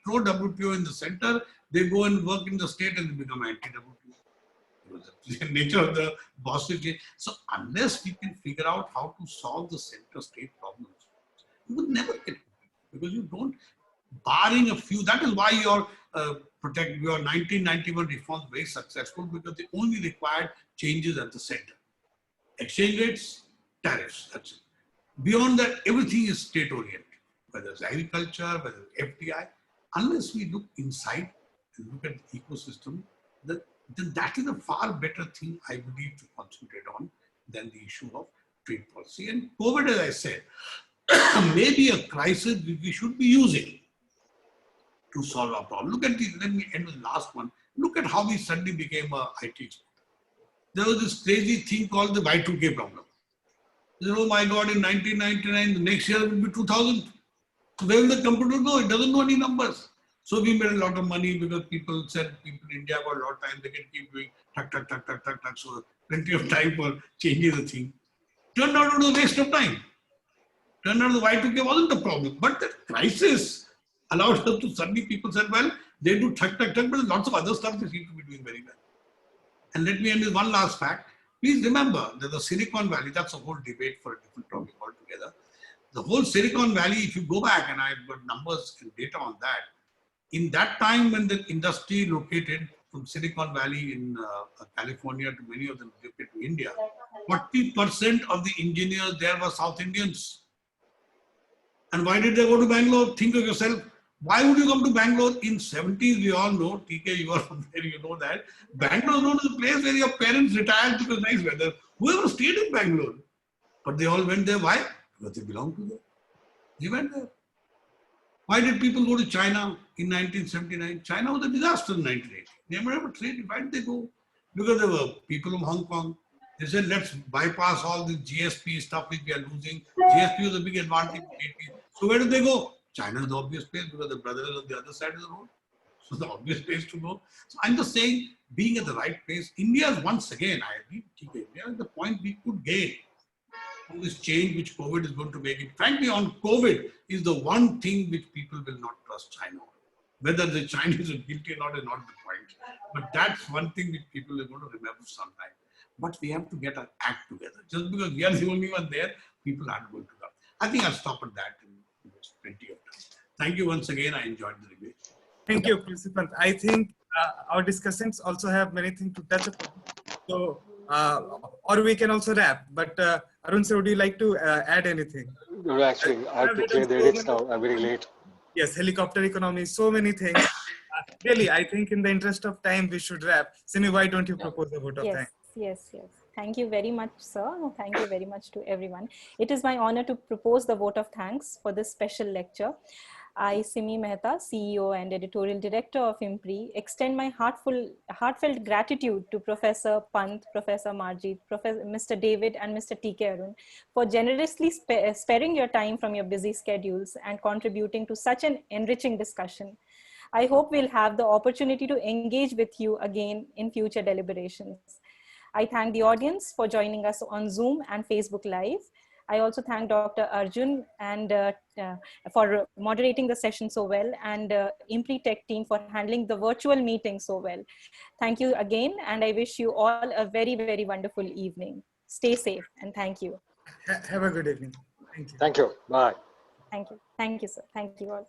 pro-WTO in the center, they go and work in the state and they become anti-WTO. The nature of the bossy change. So unless we can figure out how to solve the center state problems, you will never get it. Because you don't, barring a few, that is why your 1991 reforms were very successful, because they only required changes at the center. Exchange rates, tariffs, that's it. Beyond that, everything is state oriented, whether it's agriculture, whether it's FDI. Unless we look inside and look at the ecosystem, then that is a far better thing, I believe, to concentrate on than the issue of trade policy. And COVID, as I said, may be a crisis which we should be using to solve our problem. Look at let me end with the last one. Look at how we suddenly became a IT expert. There was this crazy thing called the Y2K problem. Oh my God, in 1999, the next year will be 2000. So where will the computer go? It doesn't know any numbers. So we made a lot of money because people said people in India got a lot of time, they can keep doing tuck. So plenty of time for changing the thing. Turned out it was a waste of time. Turned out the Y2K wasn't the problem. But the crisis allowed us to suddenly people said, well, they do tuck, but lots of other stuff they seem to be doing very well. And let me end with one last fact. Please remember that the Silicon Valley, that's a whole debate for a different topic altogether. The whole Silicon Valley, if you go back, and I've got numbers and data on that, in that time when the industry located from Silicon Valley in California to many of them located to India, 40% of the engineers there were South Indians. And why did they go to Bangalore? Think of yourself. Why would you come to Bangalore? In 70s, we all know, TK, you are from there, you know that. Bangalore is known as a place where your parents retired because nice weather. Whoever stayed in Bangalore. But they all went there. Why? Because they belonged to there. They went there. Why did people go to China in 1979? China was a disaster in 1980. They never traded. Why did they go? Because there were people from Hong Kong. They said, let's bypass all the GSP stuff which we are losing. GSP was a big advantage. So where did they go? China is the obvious place because the brother is on the other side of the road. So the obvious place to go. So I'm just saying, being at the right place, India is once again, I agree with TK, India is the point we could gain from this change which COVID is going to make it. Frankly, on COVID is the one thing which people will not trust China on. Whether the Chinese are guilty or not is not the point. But that's one thing that people are going to remember sometime. But we have to get our act together. Just because we are the only one there, people aren't going to come. I think I'll stop at that. And there's plenty of time. Thank you once again. I enjoyed the debate. Thank you, Principal. I think our discussions also have many things to touch upon. So, or we can also wrap. But Arun sir, would you like to add anything? No, actually, I have to clear the edits now. I'm very late. Yes, helicopter economy, so many things. Really, I think in the interest of time, we should wrap. Simi, why don't you propose a vote of thanks? Yes. Thank you very much, sir. Thank you very much to everyone. It is my honor to propose the vote of thanks for this special lecture. I, Simi Mehta, CEO and Editorial Director of IMPRI, extend my heartfelt gratitude to Professor Pant, Professor Marjit, Mr. David and Mr. T.K. Arun for generously sparing your time from your busy schedules and contributing to such an enriching discussion. I hope we'll have the opportunity to engage with you again in future deliberations. I thank the audience for joining us on Zoom and Facebook Live. I also thank Dr. Arjun and for moderating the session so well, and IMPRI Tech team for handling the virtual meeting so well. Thank you again, and I wish you all a very, very wonderful evening. Stay safe, and thank you. Have a good evening. Thank you. Thank you. Bye. Thank you. Thank you, sir. Thank you all.